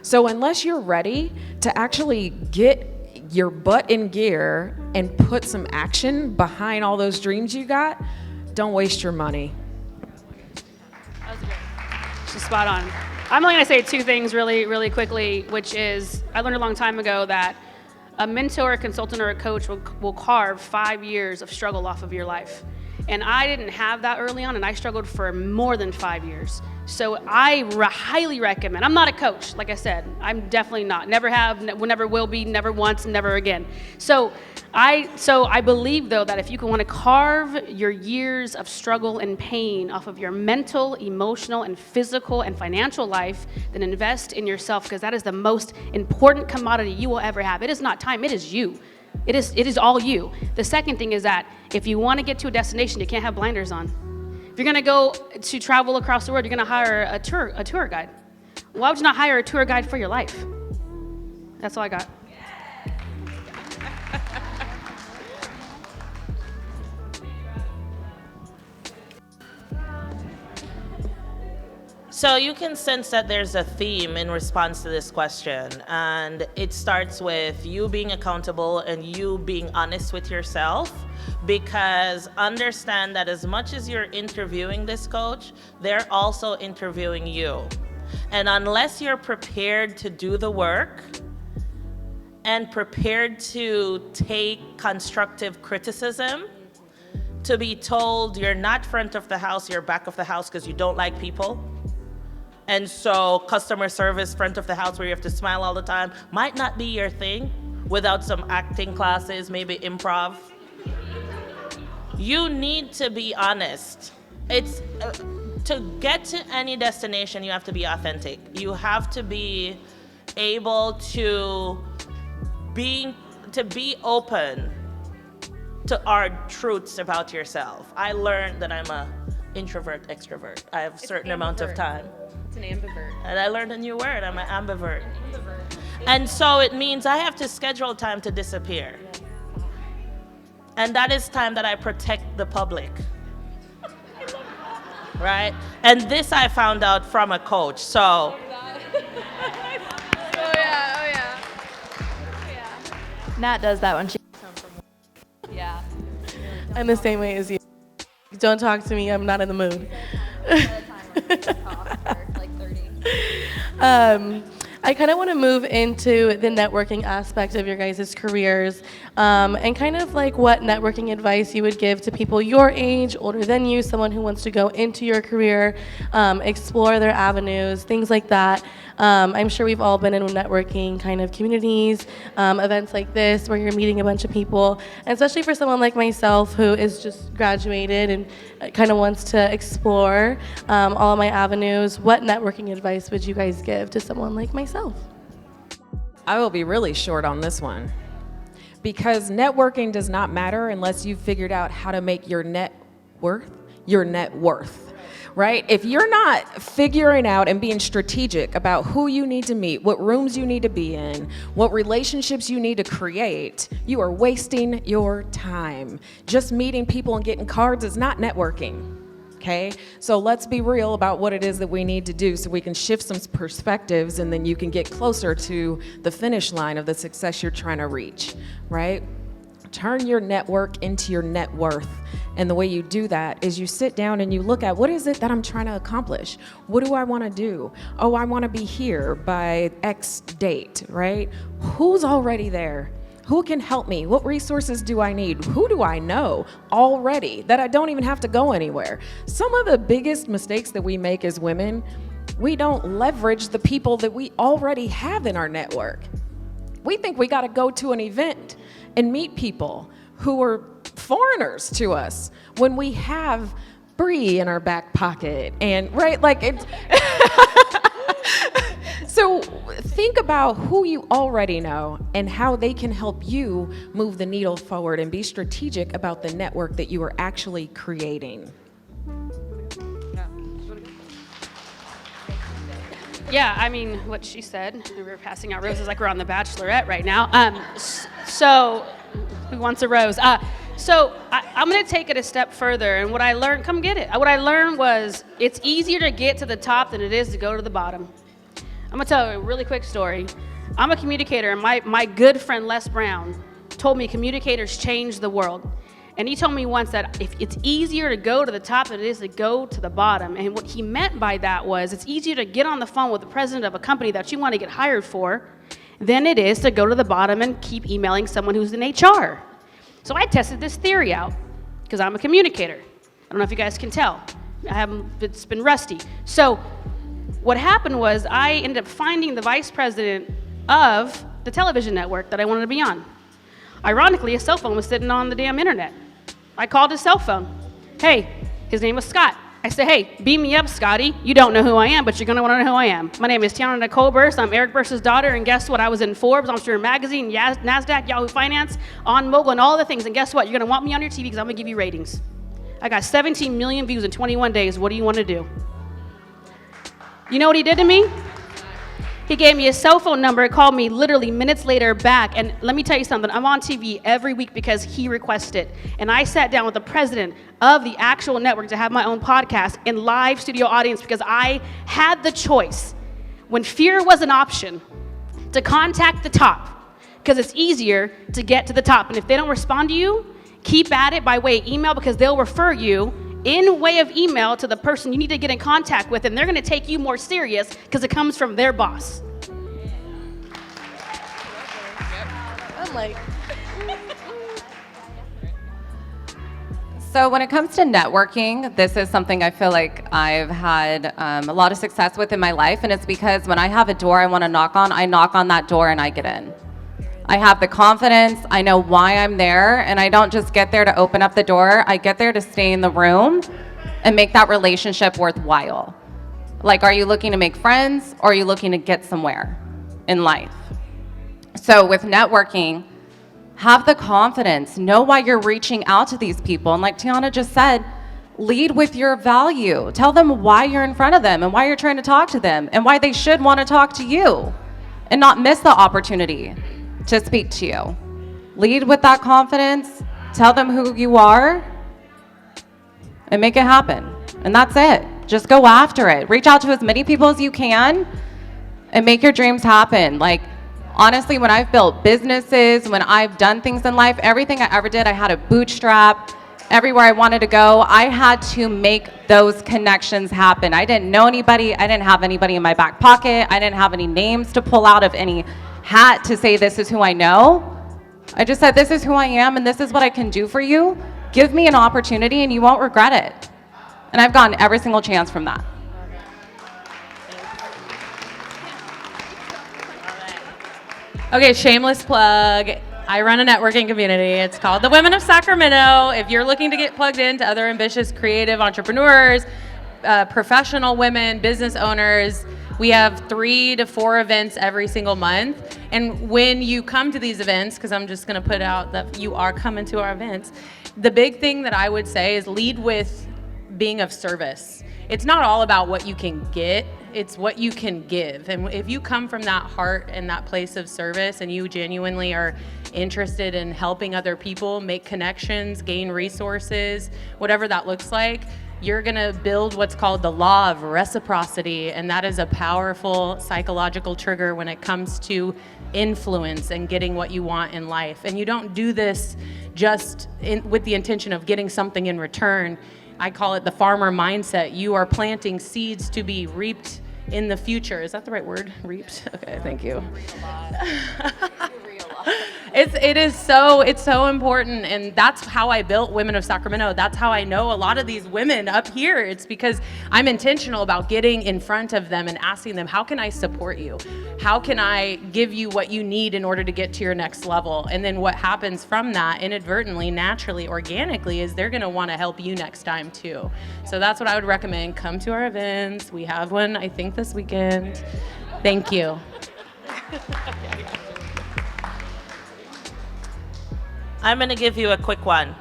So unless you're ready to actually get your butt in gear and put some action behind all those dreams you got, don't waste your money. That was great. She's spot on. I'm only going to say two things really, really quickly, which is I learned a long time ago that a mentor, a consultant, or a coach will carve 5 years of struggle off of your life. And I didn't have that early on, and I struggled for more than 5 years. So I highly recommend. I'm not a coach, like I said. I'm definitely not. Never have, never will be, never once, never again. So I believe, though, that if you want to carve your years of struggle and pain off of your mental, emotional, and physical and financial life, then invest in yourself, because that is the most important commodity you will ever have. It is not time, it is you. It is all you. The second thing is that if you want to get to a destination, you can't have blinders on. If you're going to go to travel across the world, you're going to hire a tour guide. Why would you not hire a tour guide for your life? That's all I got. So you can sense that there's a theme in response to this question, and it starts with you being accountable and you being honest with yourself, because understand that as much as you're interviewing this coach, they're also interviewing you. And unless you're prepared to do the work and prepared to take constructive criticism, to be told you're not front of the house, you're back of the house because you don't like people, and so customer service, front of the house, where you have to smile all the time, might not be your thing without some acting classes, maybe improv. You need to be honest. It's to get to any destination, you have to be authentic. You have to be able to be open to our truths about yourself. I learned that I'm a introvert, extrovert. I have a certain amount of time. It's an ambivert. And I learned a new word, I'm an ambivert. And so it means I have to schedule time to disappear. And that is time that I protect the public. Right? And this I found out from a coach, so. Oh yeah. Nat does that when she comes home from work. Yeah. I'm the same way as you. Don't talk to me, I'm not in the mood. I kind of want to move into the networking aspect of your guys' careers, and kind of like what networking advice you would give to people your age, older than you, someone who wants to go into your career, explore their avenues, things like that. I'm sure we've all been in networking kind of communities, events like this where you're meeting a bunch of people, and especially for someone like myself who is just graduated and kind of wants to explore all of my avenues. What networking advice would you guys give to someone like myself? I will be really short on this one because networking does not matter unless you've figured out how to make your net worth your net worth, right? If you're not figuring out and being strategic about who you need to meet, what rooms you need to be in, what relationships you need to create, you are wasting your time. Just meeting people and getting cards is not networking. Okay, so let's be real about what it is that we need to do so we can shift some perspectives and then you can get closer to the finish line of the success you're trying to reach, right? Turn your network into your net worth. And the way you do that is you sit down and you look at what is it that I'm trying to accomplish? What do I want to do? Oh, I want to be here by X date, right? Who's already there? Who can help me? What resources do I need? Who do I know already that I don't even have to go anywhere? Some of the biggest mistakes that we make as women, we don't leverage the people that we already have in our network. We think we got to go to an event and meet people who are foreigners to us when we have Brie in our back pocket and right, like it's so think about who you already know and how they can help you move the needle forward and be strategic about the network that you are actually creating. Yeah, I mean, what she said, we were passing out roses like we're on The Bachelorette right now. So, who wants a rose? I'm gonna take it a step further, and what I learned, come get it. What I learned was it's easier to get to the top than it is to go to the bottom. I'm gonna tell you a really quick story. I'm a communicator, and my good friend Les Brown told me communicators change the world. And he told me once that if it's easier to go to the top than it is to go to the bottom. And what he meant by that was it's easier to get on the phone with the president of a company that you want to get hired for than it is to go to the bottom and keep emailing someone who's in HR. So I tested this theory out because I'm a communicator. I don't know if you guys can tell. It's been rusty. So what happened was I ended up finding the vice president of the television network that I wanted to be on. Ironically, his cell phone was sitting on the damn internet. I called his cell phone. Hey, his name was Scott. I said, hey, beam me up, Scotty. You don't know who I am, but you're gonna wanna know who I am. My name is Tiana Nicole Burst. I'm Eric Burst's daughter, and guess what? I was in Forbes, Entrepreneur Magazine, NASDAQ, Yahoo Finance, On Mogul, and all the things. And guess what? You're gonna want me on your TV because I'm gonna give you ratings. I got 17 million views in 21 days. What do you wanna do? You know what he did to me? He gave me his cell phone number, called me literally minutes later back, and let me tell you something, I'm on TV every week because he requested it. And I sat down with the president of the actual network to have my own podcast in live studio audience because I had the choice, when fear was an option, to contact the top because it's easier to get to the top. And if they don't respond to you, keep at it by way of email because they'll refer you in way of email to the person you need to get in contact with, and they're gonna take you more serious because it comes from their boss. I'm like, So when it comes to networking, this is something I feel like I've had a lot of success with in my life, and it's because when I have a door I wanna knock on, I knock on that door and I get in. I have the confidence, I know why I'm there, and I don't just get there to open up the door, I get there to stay in the room and make that relationship worthwhile. Like, are you looking to make friends or are you looking to get somewhere in life? So with networking, have the confidence, know why you're reaching out to these people, and like Tiana just said, lead with your value. Tell them why you're in front of them and why you're trying to talk to them and why they should want to talk to you and not miss the opportunity to speak to you. Lead with that confidence, tell them who you are, and make it happen. And that's it. Just go after it. Reach out to as many people as you can and make your dreams happen. Like, honestly, when I've built businesses, when I've done things in life, everything I ever did, I had to bootstrap. everywhere I wanted to go, I had to make those connections happen. I didn't know anybody. I didn't have anybody in my back pocket. I didn't have any names to pull out of any hat to say this is who I know. I just said this is who I am and this is what I can do for you. Give me an opportunity and you won't regret it. And I've gotten every single chance from that. Okay, shameless plug. I run a networking community. It's called the Women of Sacramento. If you're looking to get plugged into other ambitious, creative entrepreneurs, professional women, business owners, we have 3 to 4 events every single month. And when you come to these events, because I'm just going to put out that you are coming to our events, the big thing that I would say is lead with being of service. It's not all about what you can get, it's what you can give. And if you come from that heart and that place of service and you genuinely are interested in helping other people make connections, gain resources, whatever that looks like, you're gonna build what's called the law of reciprocity, and that is a powerful psychological trigger when it comes to influence and getting what you want in life. And you don't do this just with the intention of getting something in return. I call it the farmer mindset. You are planting seeds to be reaped in the future. Is that the right word? Reaped? Okay, thank you. It's so important, and that's how I built Women of Sacramento. That's how I know a lot of these women up here. It's because I'm intentional about getting in front of them and asking them, how can I support you? How can I give you what you need in order to get to your next level? And then what happens from that, inadvertently, naturally, organically, is they're gonna wanna help you next time too. So that's what I would recommend. Come to our events. We have one, I think, this weekend. Thank you. I'm going to give you a quick one.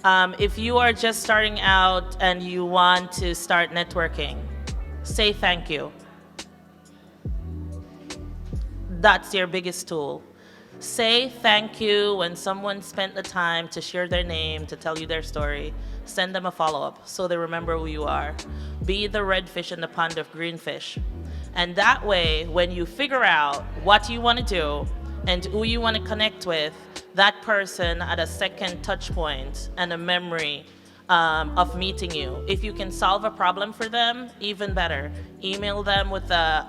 If you are just starting out and you want to start networking, say thank you. That's your biggest tool. Say thank you when someone spent the time to share their name, to tell you their story. Send them a follow-up so they remember who you are. Be the red fish in the pond of green fish. And that way, when you figure out what you want to do and who you want to connect with, that person at a second touch point and a memory of meeting you. If you can solve a problem for them, even better. Email them with the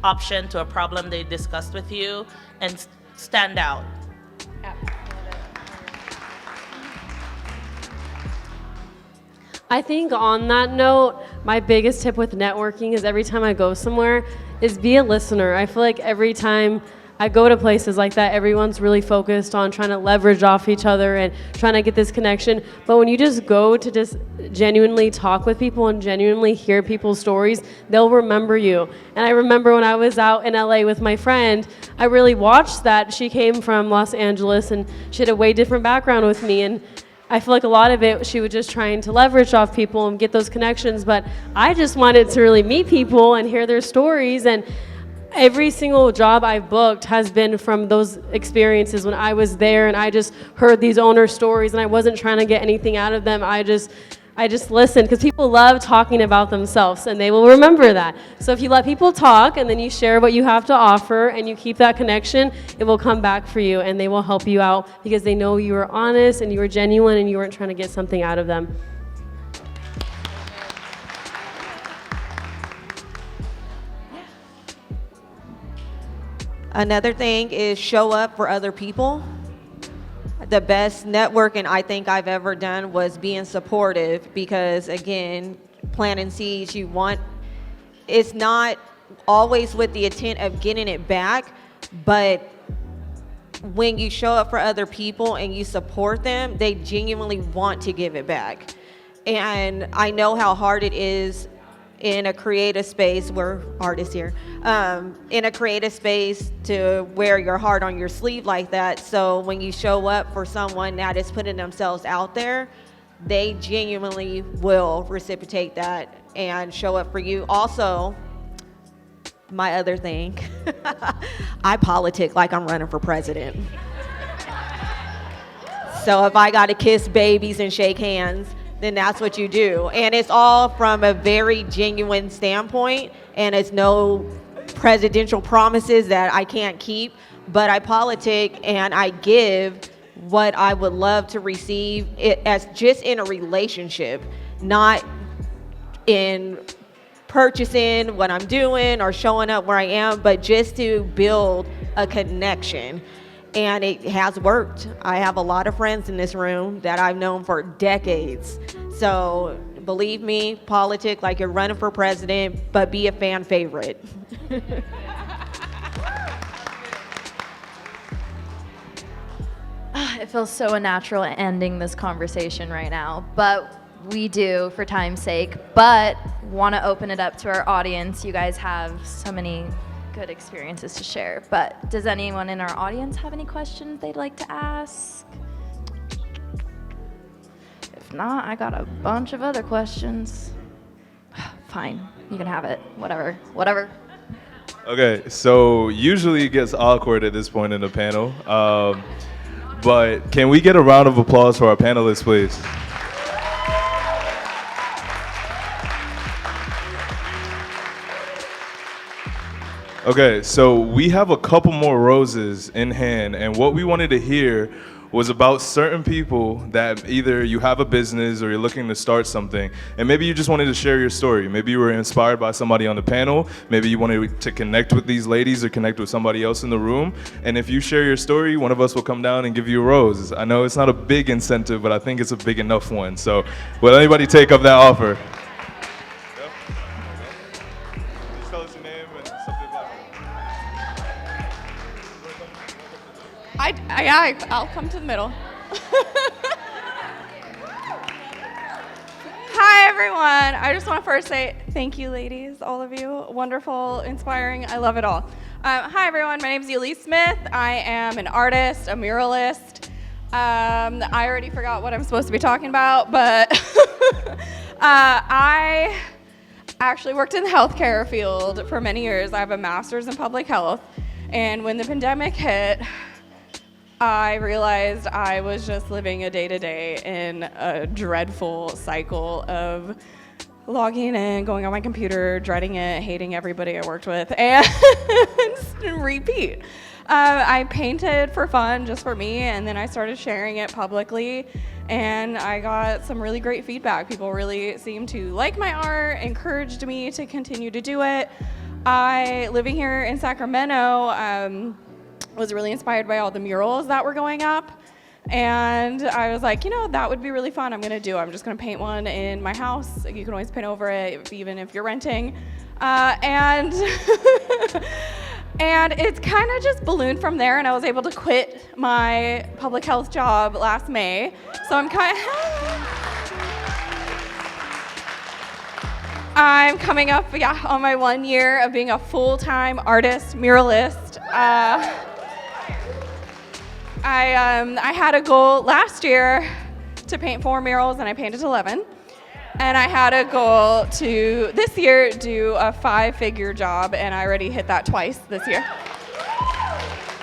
option to a problem they discussed with you and stand out. I think on that note, my biggest tip with networking is every time I go somewhere is be a listener. I feel like every time I go to places like that, everyone's really focused on trying to leverage off each other and trying to get this connection. But when you just go to just genuinely talk with people and genuinely hear people's stories, they'll remember you. And I remember when I was out in LA with my friend, I really watched that. She came from Los Angeles and she had a way different background with me. And I feel like a lot of it, she was just trying to leverage off people and get those connections. But I just wanted to really meet people and hear their stories. And every single job I've booked has been from those experiences when I was there and I just heard these owner stories and I wasn't trying to get anything out of them. I just listened, because people love talking about themselves and they will remember that. So if you let people talk and then you share what you have to offer and you keep that connection, it will come back for you and they will help you out because they know you were honest and you were genuine and you weren't trying to get something out of them. Another thing is show up for other people. The best networking I think I've ever done was being supportive, because again, planting seeds, it's not always with the intent of getting it back, but when you show up for other people and you support them, they genuinely want to give it back. And I know how hard it is in a creative space, we're artists here, in a creative space to wear your heart on your sleeve like that. So when you show up for someone that is putting themselves out there, they genuinely will reciprocate that and show up for you. Also, my other thing, I politic like I'm running for president. So if I gotta kiss babies and shake hands, then that's what you do. And it's all from a very genuine standpoint, and it's no presidential promises that I can't keep, but I politic and I give what I would love to receive it as just in a relationship, not in purchasing what I'm doing or showing up where I am, but just to build a connection. And it has worked. I have a lot of friends in this room that I've known for decades. So believe me, politic like you're running for president, but be a fan favorite. It feels so unnatural ending this conversation right now, but we do for time's sake. But want to open it up to our audience. You guys have so many good experiences to share. But does anyone in our audience have any questions they'd like to ask? If not, I got a bunch of other questions. Fine, you can have it. Whatever. Okay, so usually it gets awkward at this point in the panel. But can we get a round of applause for our panelists, please? Okay, so we have a couple more roses in hand, and what we wanted to hear was about certain people that either you have a business or you're looking to start something, and maybe you just wanted to share your story. Maybe you were inspired by somebody on the panel, maybe you wanted to connect with these ladies or connect with somebody else in the room, and if you share your story, one of us will come down and give you a rose. I know it's not a big incentive, but I think it's a big enough one, so will anybody take up that offer? Just tell us your name and something about it. I'll come to the middle. Hi, everyone. I just want to first say thank you, ladies, all of you. Wonderful, inspiring. I love it all. Hi, everyone. My name is Kayleigh Smith. I am an artist, a muralist. I already forgot what I'm supposed to be talking about, but I actually worked in the healthcare field for many years. I have a master's in public health, and when the pandemic hit, I realized I was just living a day-to-day in a dreadful cycle of logging in, going on my computer, dreading it, hating everybody I worked with, and repeat. I painted for fun, just for me, and then I started sharing it publicly, and I got some really great feedback. People really seemed to like my art, encouraged me to continue to do it. Living here in Sacramento, was really inspired by all the murals that were going up, and I was like, that would be really fun. I'm just gonna paint one in my house. You can always paint over it, even if you're renting, and and it's kind of just ballooned from there, and I was able to quit my public health job last May, so I'm coming up on my 1 year of being a full-time artist, muralist. I had a goal last year to paint 4 murals, and I painted 11. And I had a goal to, this year, do a 5-figure job, and I already hit that twice this year.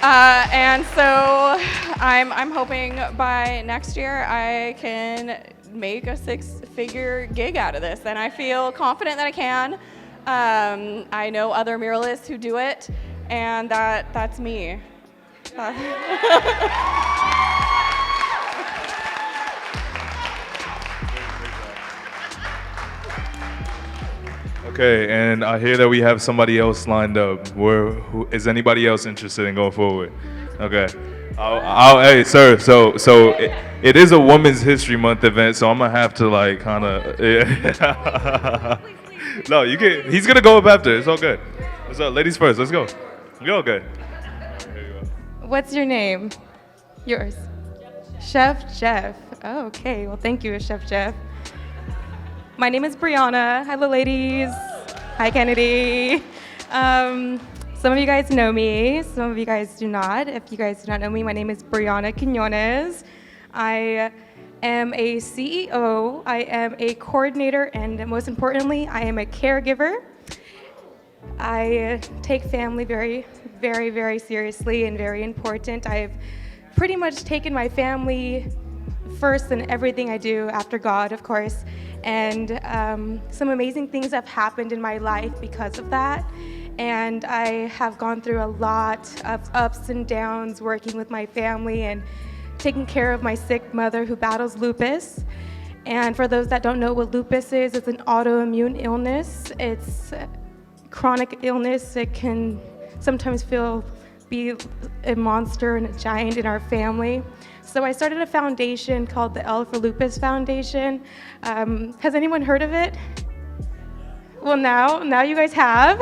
And so I'm hoping by next year I can make a 6-figure gig out of this, and I feel confident that I can. I know other muralists who do it, and that's me. Okay, and I hear that we have somebody else lined up. Is anybody else interested in going forward? Okay. Hey, sir. So it is a Women's History Month event, so I'm gonna have to kind of. Yeah. No, you can. He's gonna go up after. It's all good. What's up, ladies first? Let's go. Go good. What's your name? Yours. Chef Jeff. Oh, okay. Well, thank you, Chef Jeff. My name is Brianna. Hello, ladies. Hi, Kennedy. Some of you guys know me. Some of you guys do not. If you guys do not know me, my name is Brianna Quinones. I am a CEO. I am a coordinator, and most importantly, I am a caregiver. I take family very, very, very seriously and very important. I've pretty much taken my family first in everything I do, after God, of course. And some amazing things have happened in my life because of that. And I have gone through a lot of ups and downs working with my family and taking care of my sick mother who battles lupus. And for those that don't know what lupus is, it's an autoimmune illness. It's a chronic illness. It can sometimes be a monster and a giant in our family. So I started a foundation called the L for Lupus Foundation. Has anyone heard of it? Well, now you guys have.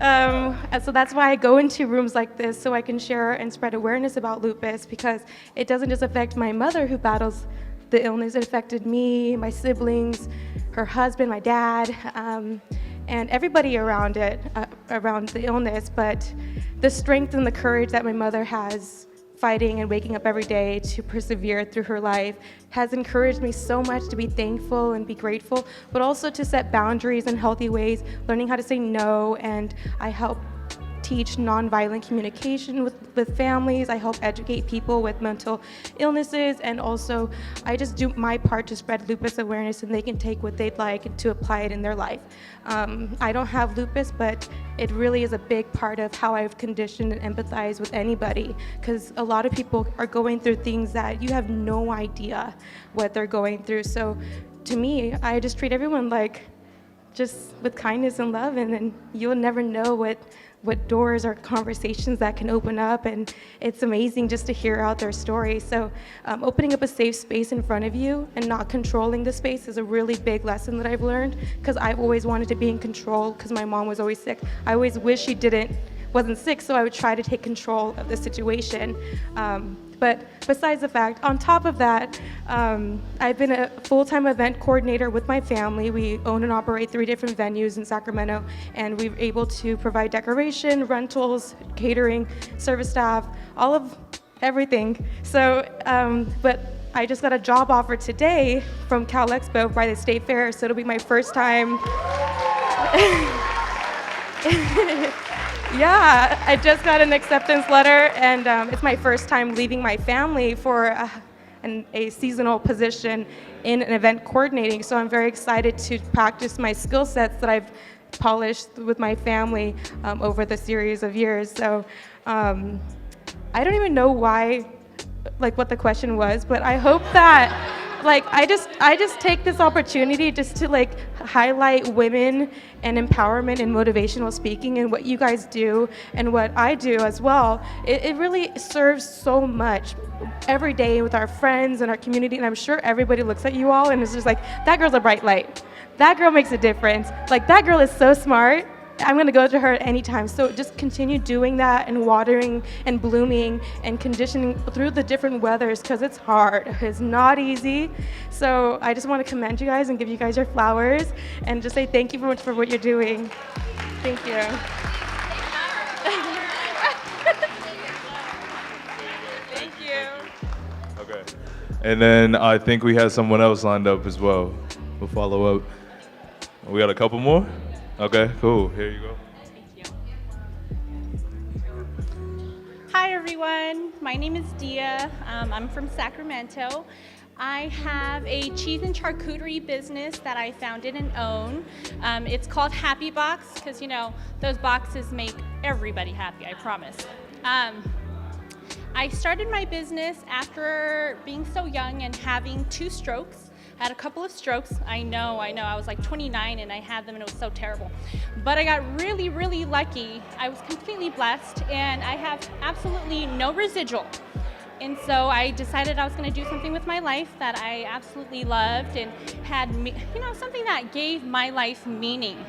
And so that's why I go into rooms like this, so I can share and spread awareness about lupus, because it doesn't just affect my mother who battles the illness. It affected me, my siblings, her husband, my dad, and everybody around the illness. But the strength and the courage that my mother has fighting and waking up every day to persevere through her life has encouraged me so much to be thankful and be grateful, but also to set boundaries in healthy ways, learning how to say no. And I help teach nonviolent communication with families. I help educate people with mental illnesses, and also I just do my part to spread lupus awareness, and they can take what they'd like to apply it in their life. I don't have lupus, but it really is a big part of how I've conditioned and empathized with anybody, because a lot of people are going through things that you have no idea what they're going through. So to me, I just treat everyone like just with kindness and love, and then you'll never know what doors or conversations that can open up, and it's amazing just to hear out their stories. So opening up a safe space in front of you and not controlling the space is a really big lesson that I've learned, because I've always wanted to be in control because my mom was always sick. I always wish she wasn't sick, so I would try to take control of the situation. But besides the fact, on top of that, I've been a full-time event coordinator with my family. We own and operate 3 different venues in Sacramento, and we're able to provide decoration, rentals, catering, service staff, all of everything. So, but I just got a job offer today from Cal Expo by the State Fair, so it'll be my first time. Yeah, I just got an acceptance letter, and it's my first time leaving my family for a seasonal position in an event coordinating. So I'm very excited to practice my skill sets that I've polished with my family over the series of years. So I don't even know what the question was, but I hope that I just take this opportunity just to highlight women and empowerment and motivational speaking, and what you guys do and what I do as well. It really serves so much every day with our friends and our community, and I'm sure everybody looks at you all and is just like, that girl's a bright light. That girl makes a difference. That girl is so smart. I'm gonna go to her anytime. So just continue doing that and watering and blooming and conditioning through the different weathers, because it's hard. It's not easy. So I just want to commend you guys and give you guys your flowers and just say thank you very much for what you're doing. Thank you. Thank you. Okay. And then I think we had someone else lined up as well. We'll follow up. We got a couple more? Okay, cool. Here you go. Hi, everyone. My name is Dia. I'm from Sacramento. I have a cheese and charcuterie business that I founded and own. It's called Happy Box because, those boxes make everybody happy, I promise. I started my business after being so young and having 2 strokes. I had a couple of strokes. I know. I was 29 and I had them and it was so terrible. But I got really, really lucky. I was completely blessed and I have absolutely no residual. And so I decided I was going to do something with my life that I absolutely loved and had, something that gave my life meaning.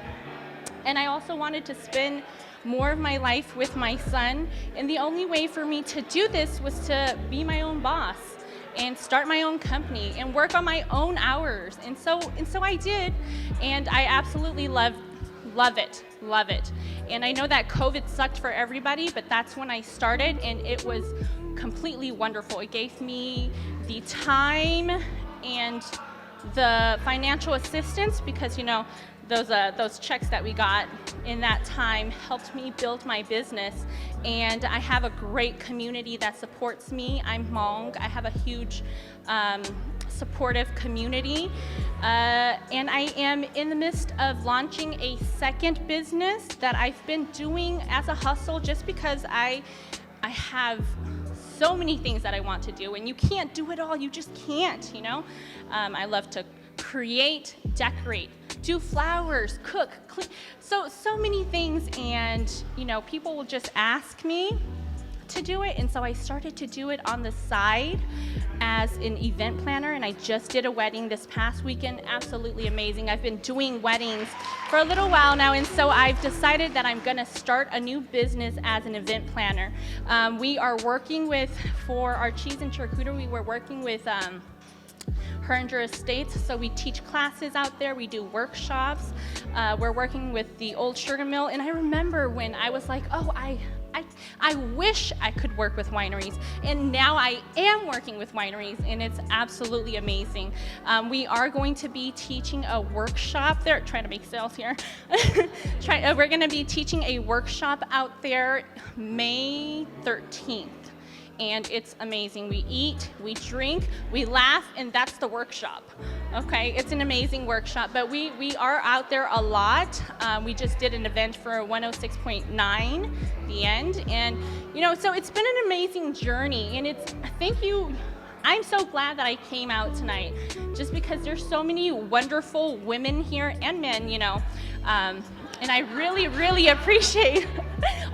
And I also wanted to spend more of my life with my son. And the only way for me to do this was to be my own boss and start my own company and work on my own hours. And so I did, and I absolutely love it. And I know that COVID sucked for everybody, but that's when I started, and it was completely wonderful. It gave me the time and the financial assistance because, those checks that we got in that time helped me build my business, and I have a great community that supports me. I'm Hmong. I have a huge supportive community, and I am in the midst of launching a second business that I've been doing as a hustle just because I have so many things that I want to do, and you can't do it all. You just can't, you know? I love to create, decorate, do flowers, cook, clean, so many things, and you know, people will just ask me to do it, and so I started to do it on the side as an event planner, and I just did a wedding this past weekend. Absolutely amazing. I've been doing weddings for a little while now, and so I've decided that I'm gonna start a new business as an event planner. We are working with, for our cheese and charcuterie, we're working with Herringer Estates, so we teach classes out there, we do workshops, we're working with the old sugar mill, and I remember when I was like, oh, I wish I could work with wineries, and now I am working with wineries, and it's absolutely amazing. We are going to be teaching a workshop there, trying to make sales here. We're gonna be teaching a workshop out there May 13th. And it's amazing. We eat, we drink, we laugh, and that's the workshop. Okay, it's an amazing workshop, but we are out there a lot. We just did an event for 106.9, the end, and you know, so it's been an amazing journey, and thank you. I'm so glad that I came out tonight, just because there's so many wonderful women here and men, you know, and I really, really appreciate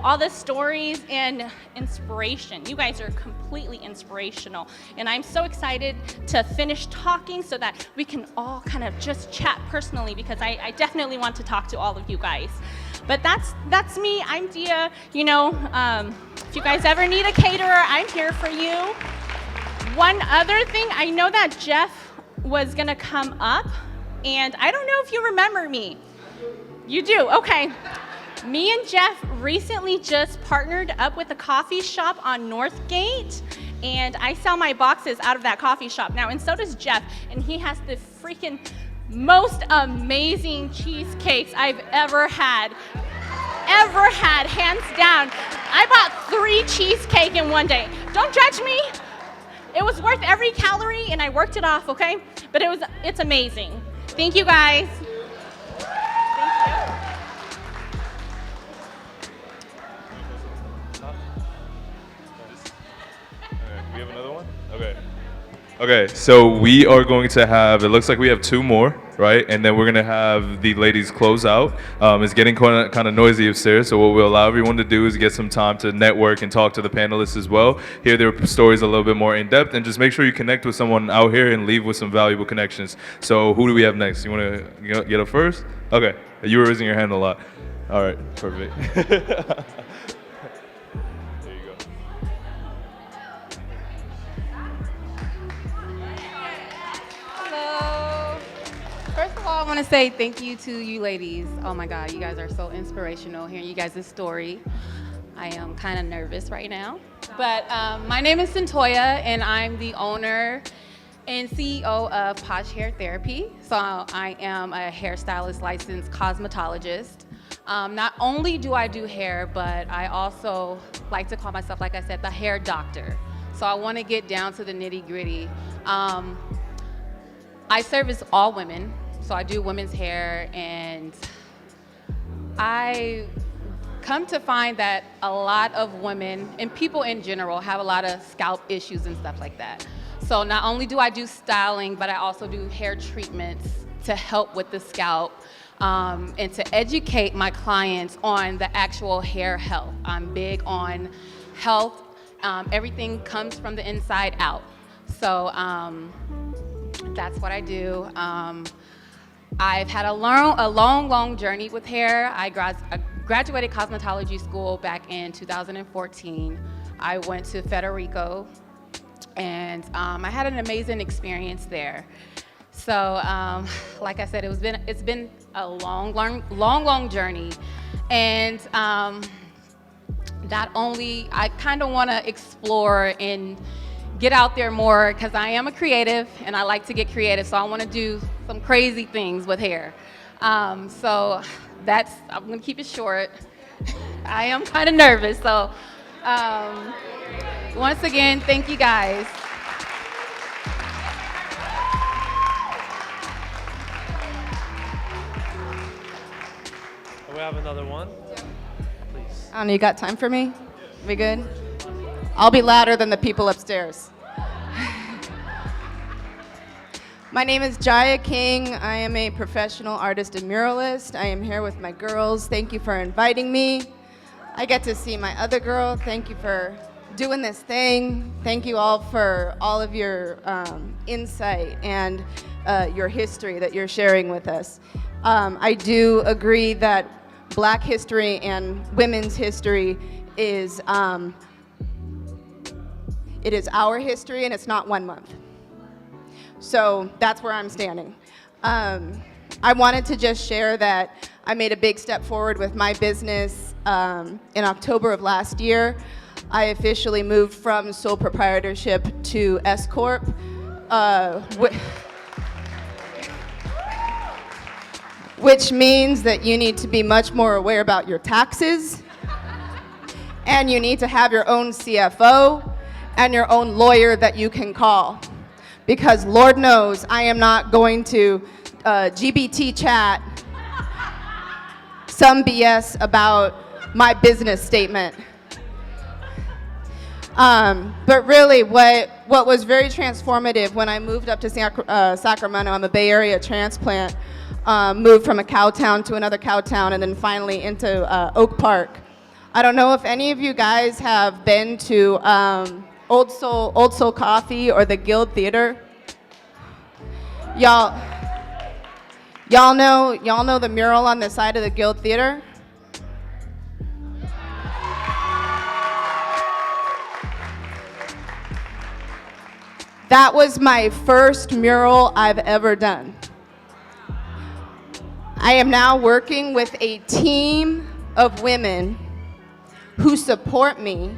all the stories and inspiration. You guys are completely inspirational, and I'm so excited to finish talking so that we can all kind of just chat personally, because I definitely want to talk to all of you guys. But that's me. I'm Dia. You know, if you guys ever need a caterer, I'm here for you. One other thing, I know that Jeff was gonna come up, and I don't know if you remember me. You do, okay. Me and Jeff recently just partnered up with a coffee shop on Northgate, and I sell my boxes out of that coffee shop now, and so does Jeff, and he has the freaking most amazing cheesecakes I've ever had, hands down. I bought 3 cheesecake in one day. Don't judge me. It was worth every calorie, and I worked it off, okay? But it's amazing. Thank you, guys. We have another one? Okay. Okay, so we are going to have, it looks like we have 2 more, right? And then we're going to have the ladies close out. It's getting kind of noisy upstairs, so what we'll allow everyone to do is get some time to network and talk to the panelists as well, hear their stories a little bit more in depth, and just make sure you connect with someone out here and leave with some valuable connections. So who do we have next? You want to get up first? Okay, you were raising your hand a lot. All right, perfect. First of all, I want to say thank you to you ladies. Oh my God, you guys are so inspirational. Hearing you guys' story, I am kind of nervous right now. But my name is Centoya, and I'm the owner and CEO of Posh Hair Therapy. So I am a hairstylist, licensed cosmetologist. Not only do I do hair, but I also like to call myself, like I said, the hair doctor. So I want to get down to the nitty gritty. I service all women, so I do women's hair, and I come to find that a lot of women, and people in general, have a lot of scalp issues and stuff like that. So not only do I do styling, but I also do hair treatments to help with the scalp, and to educate my clients on the actual hair health. I'm big on health. Everything comes from the inside out. So that's what I do. I've had a long journey with hair. I graduated cosmetology school back in 2014. I went to Federico, and I had an amazing experience there. So, like I said, it's been a long journey, and not only I kind of want to explore and get out there more, because I am a creative and I like to get creative, so I want to do some crazy things with hair. So I'm gonna keep it short. I am kind of nervous, so once again, thank you guys. We have another one. Please. I don't know, you got time for me? We good? I'll be louder than the people upstairs. My name is Jaya King. I am a professional artist and muralist. I am here with my girls. Thank you for inviting me. I get to see my other girl. Thank you for doing this thing. Thank you all for all of your insight and your history that you're sharing with us. I do agree that Black history and women's history is it is our history, and it's not 1 month. So that's where I'm standing. I wanted to just share that I made a big step forward with my business in October of last year. I officially moved from sole proprietorship to S Corp. Which means that you need to be much more aware about your taxes, and you need to have your own CFO and your own lawyer that you can call. Because Lord knows I am not going to GBT chat some BS about my business statement. But really, what was very transformative when I moved up to Sacramento, I'm a Bay Area transplant, moved from a cow town to another cow town, and then finally into Oak Park. I don't know if any of you guys have been to Old Soul Coffee or the Guild Theater. Y'all know the mural on the side of the Guild Theater? That was my first mural I've ever done. I am now working with a team of women who support me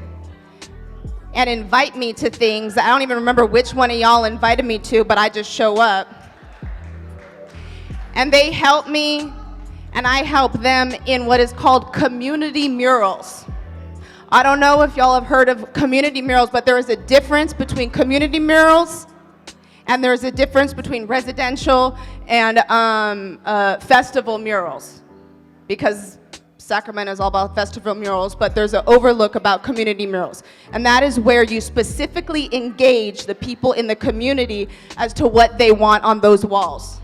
and invite me to things. I don't even remember which one of y'all invited me to, but I just show up. And they help me, and I help them in what is called community murals. I don't know if y'all have heard of community murals, but there is a difference between community murals and there's a difference between residential and festival murals. Because Sacramento is all about festival murals, but there's an overlook about community murals. And that is where you specifically engage the people in the community as to what they want on those walls.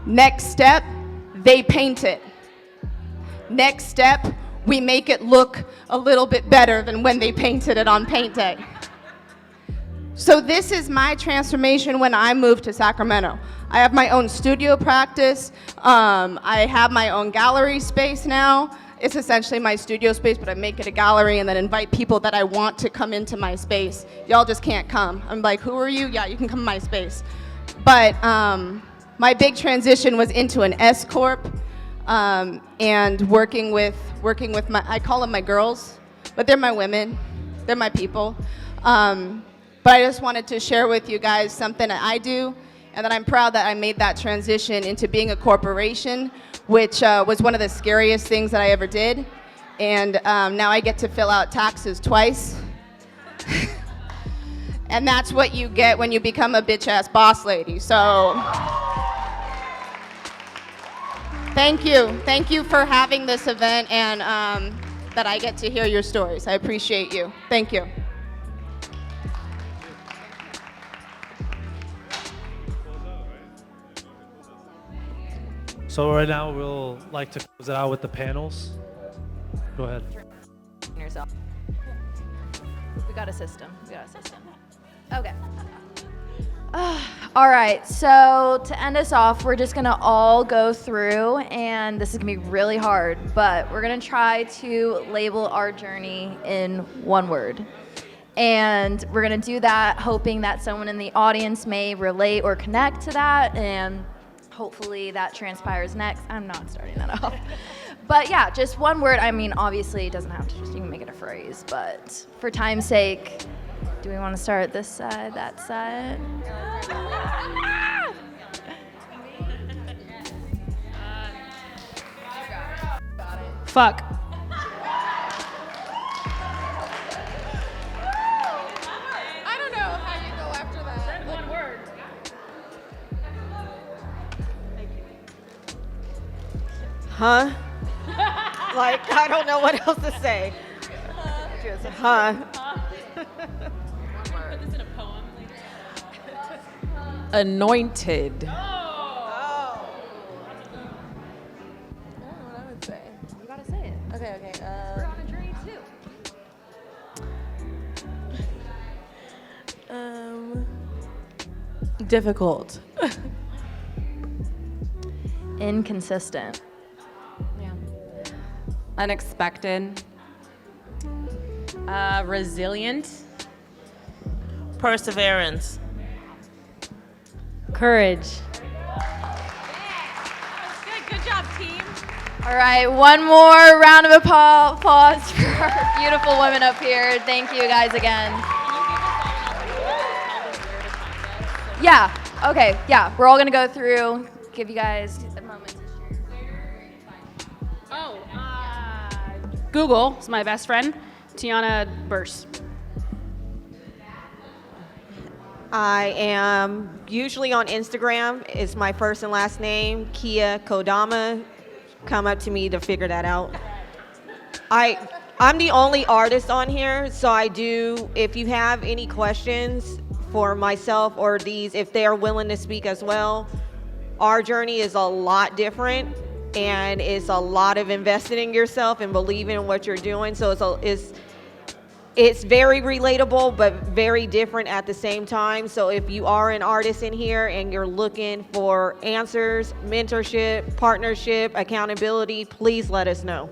Next step, they paint it. Next step, we make it look a little bit better than when they painted it on paint day. So this is my transformation when I moved to Sacramento. I have my own studio practice. I have my own gallery space now. It's essentially my studio space, but I make it a gallery and then invite people that I want to come into my space. Y'all just can't come. I'm like, who are you? Yeah, you can come to my space. But my big transition was into an S Corp and working with my, I call them my girls, but they're my women. They're my people. But I just wanted to share with you guys something that I do, and that I'm proud that I made that transition into being a corporation, which was one of the scariest things that I ever did. And now I get to fill out taxes twice. And that's what you get when you become a bitch-ass boss lady. So thank you. Thank you for having this event, and that I get to hear your stories. I appreciate you. Thank you. So right now we'll like to close it out with the panels. Go ahead. Yourself. We got a system. Okay. All right, so to end us off, we're just gonna all go through, and this is gonna be really hard, but we're gonna try to label our journey in one word. And we're gonna do that hoping that someone in the audience may relate or connect to that, and hopefully that transpires next. I'm not starting that off. But yeah, just one word. I mean, obviously it doesn't have to just even make it a phrase, but for time's sake, do we want to start this side, that side? Fuck. I don't know how you go after that. One word. Huh? Like, I don't know what else to say. Just, huh? Put this in a poem later. Anointed. I don't know what I would say. You gotta say it. Okay. We're on a journey too. Difficult. Inconsistent. Yeah. Unexpected. Resilient. Perseverance. Courage. Good job, team. All right, one more round of applause for our beautiful women up here. Thank you guys again. Yeah, okay, yeah. We're all gonna go through, give you guys a moment to share. Google is my best friend, Tiana Burse. I am usually on Instagram. It's my first and last name, Kia Kodama. Come up to me to figure that out. I'm the only artist on here, so if you have any questions for myself or these, if they are willing to speak as well, our journey is a lot different, and it's a lot of investing in yourself and believing in what you're doing. So it's very relatable, but very different at the same time. So if you are an artist in here and you're looking for answers, mentorship, partnership, accountability, please let us know.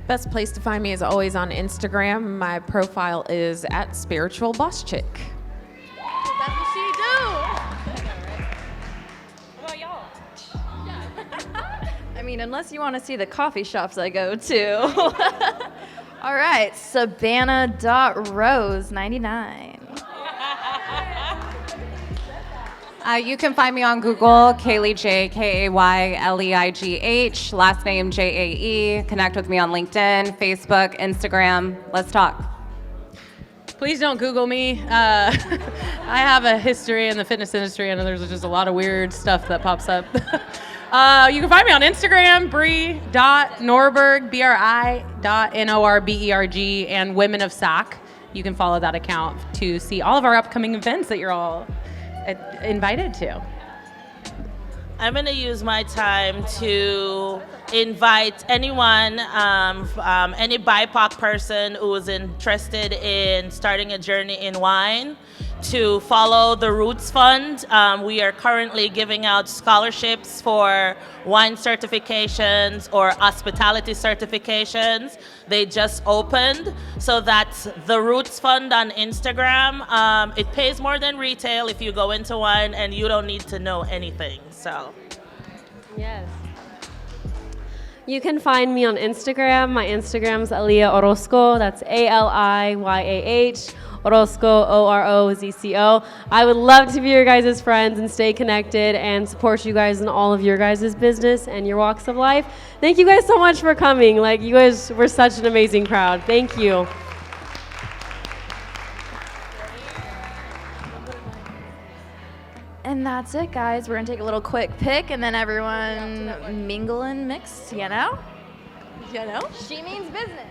Best place to find me is always on Instagram. My profile is @spiritualbosschick. That's what she do. What about y'all? I mean, unless you want to see the coffee shops I go to. All right, Savannah.Rose99. You can find me on Google, Kayleigh J, Kayleigh, last name Jae. Connect with me on LinkedIn, Facebook, Instagram. Let's talk. Please don't Google me. I have a history in the fitness industry. I know there's just a lot of weird stuff that pops up. You can find me on Instagram, Bri.Norberg, BRI.NORBERG, and Women of Sac. You can follow that account to see all of our upcoming events that you're all invited to. I'm going to use my time to invite anyone, any BIPOC person who is interested in starting a journey in wine to follow the Roots Fund. We are currently giving out scholarships for wine certifications or hospitality certifications. They just opened. So that's the Roots Fund on Instagram. It pays more than retail if you go into wine, and you don't need to know anything. So. Yes. You can find me on Instagram. My Instagram's Aliyah Orozco. That's ALIYAH. Orozco, OROZCO. I would love to be your guys' friends and stay connected and support you guys in all of your guys' business and your walks of life. Thank you guys so much for coming. Like, you guys were such an amazing crowd. Thank you. And that's it, guys. We're gonna take a little quick pick and then everyone mingle and mix, you know? You know? She means business.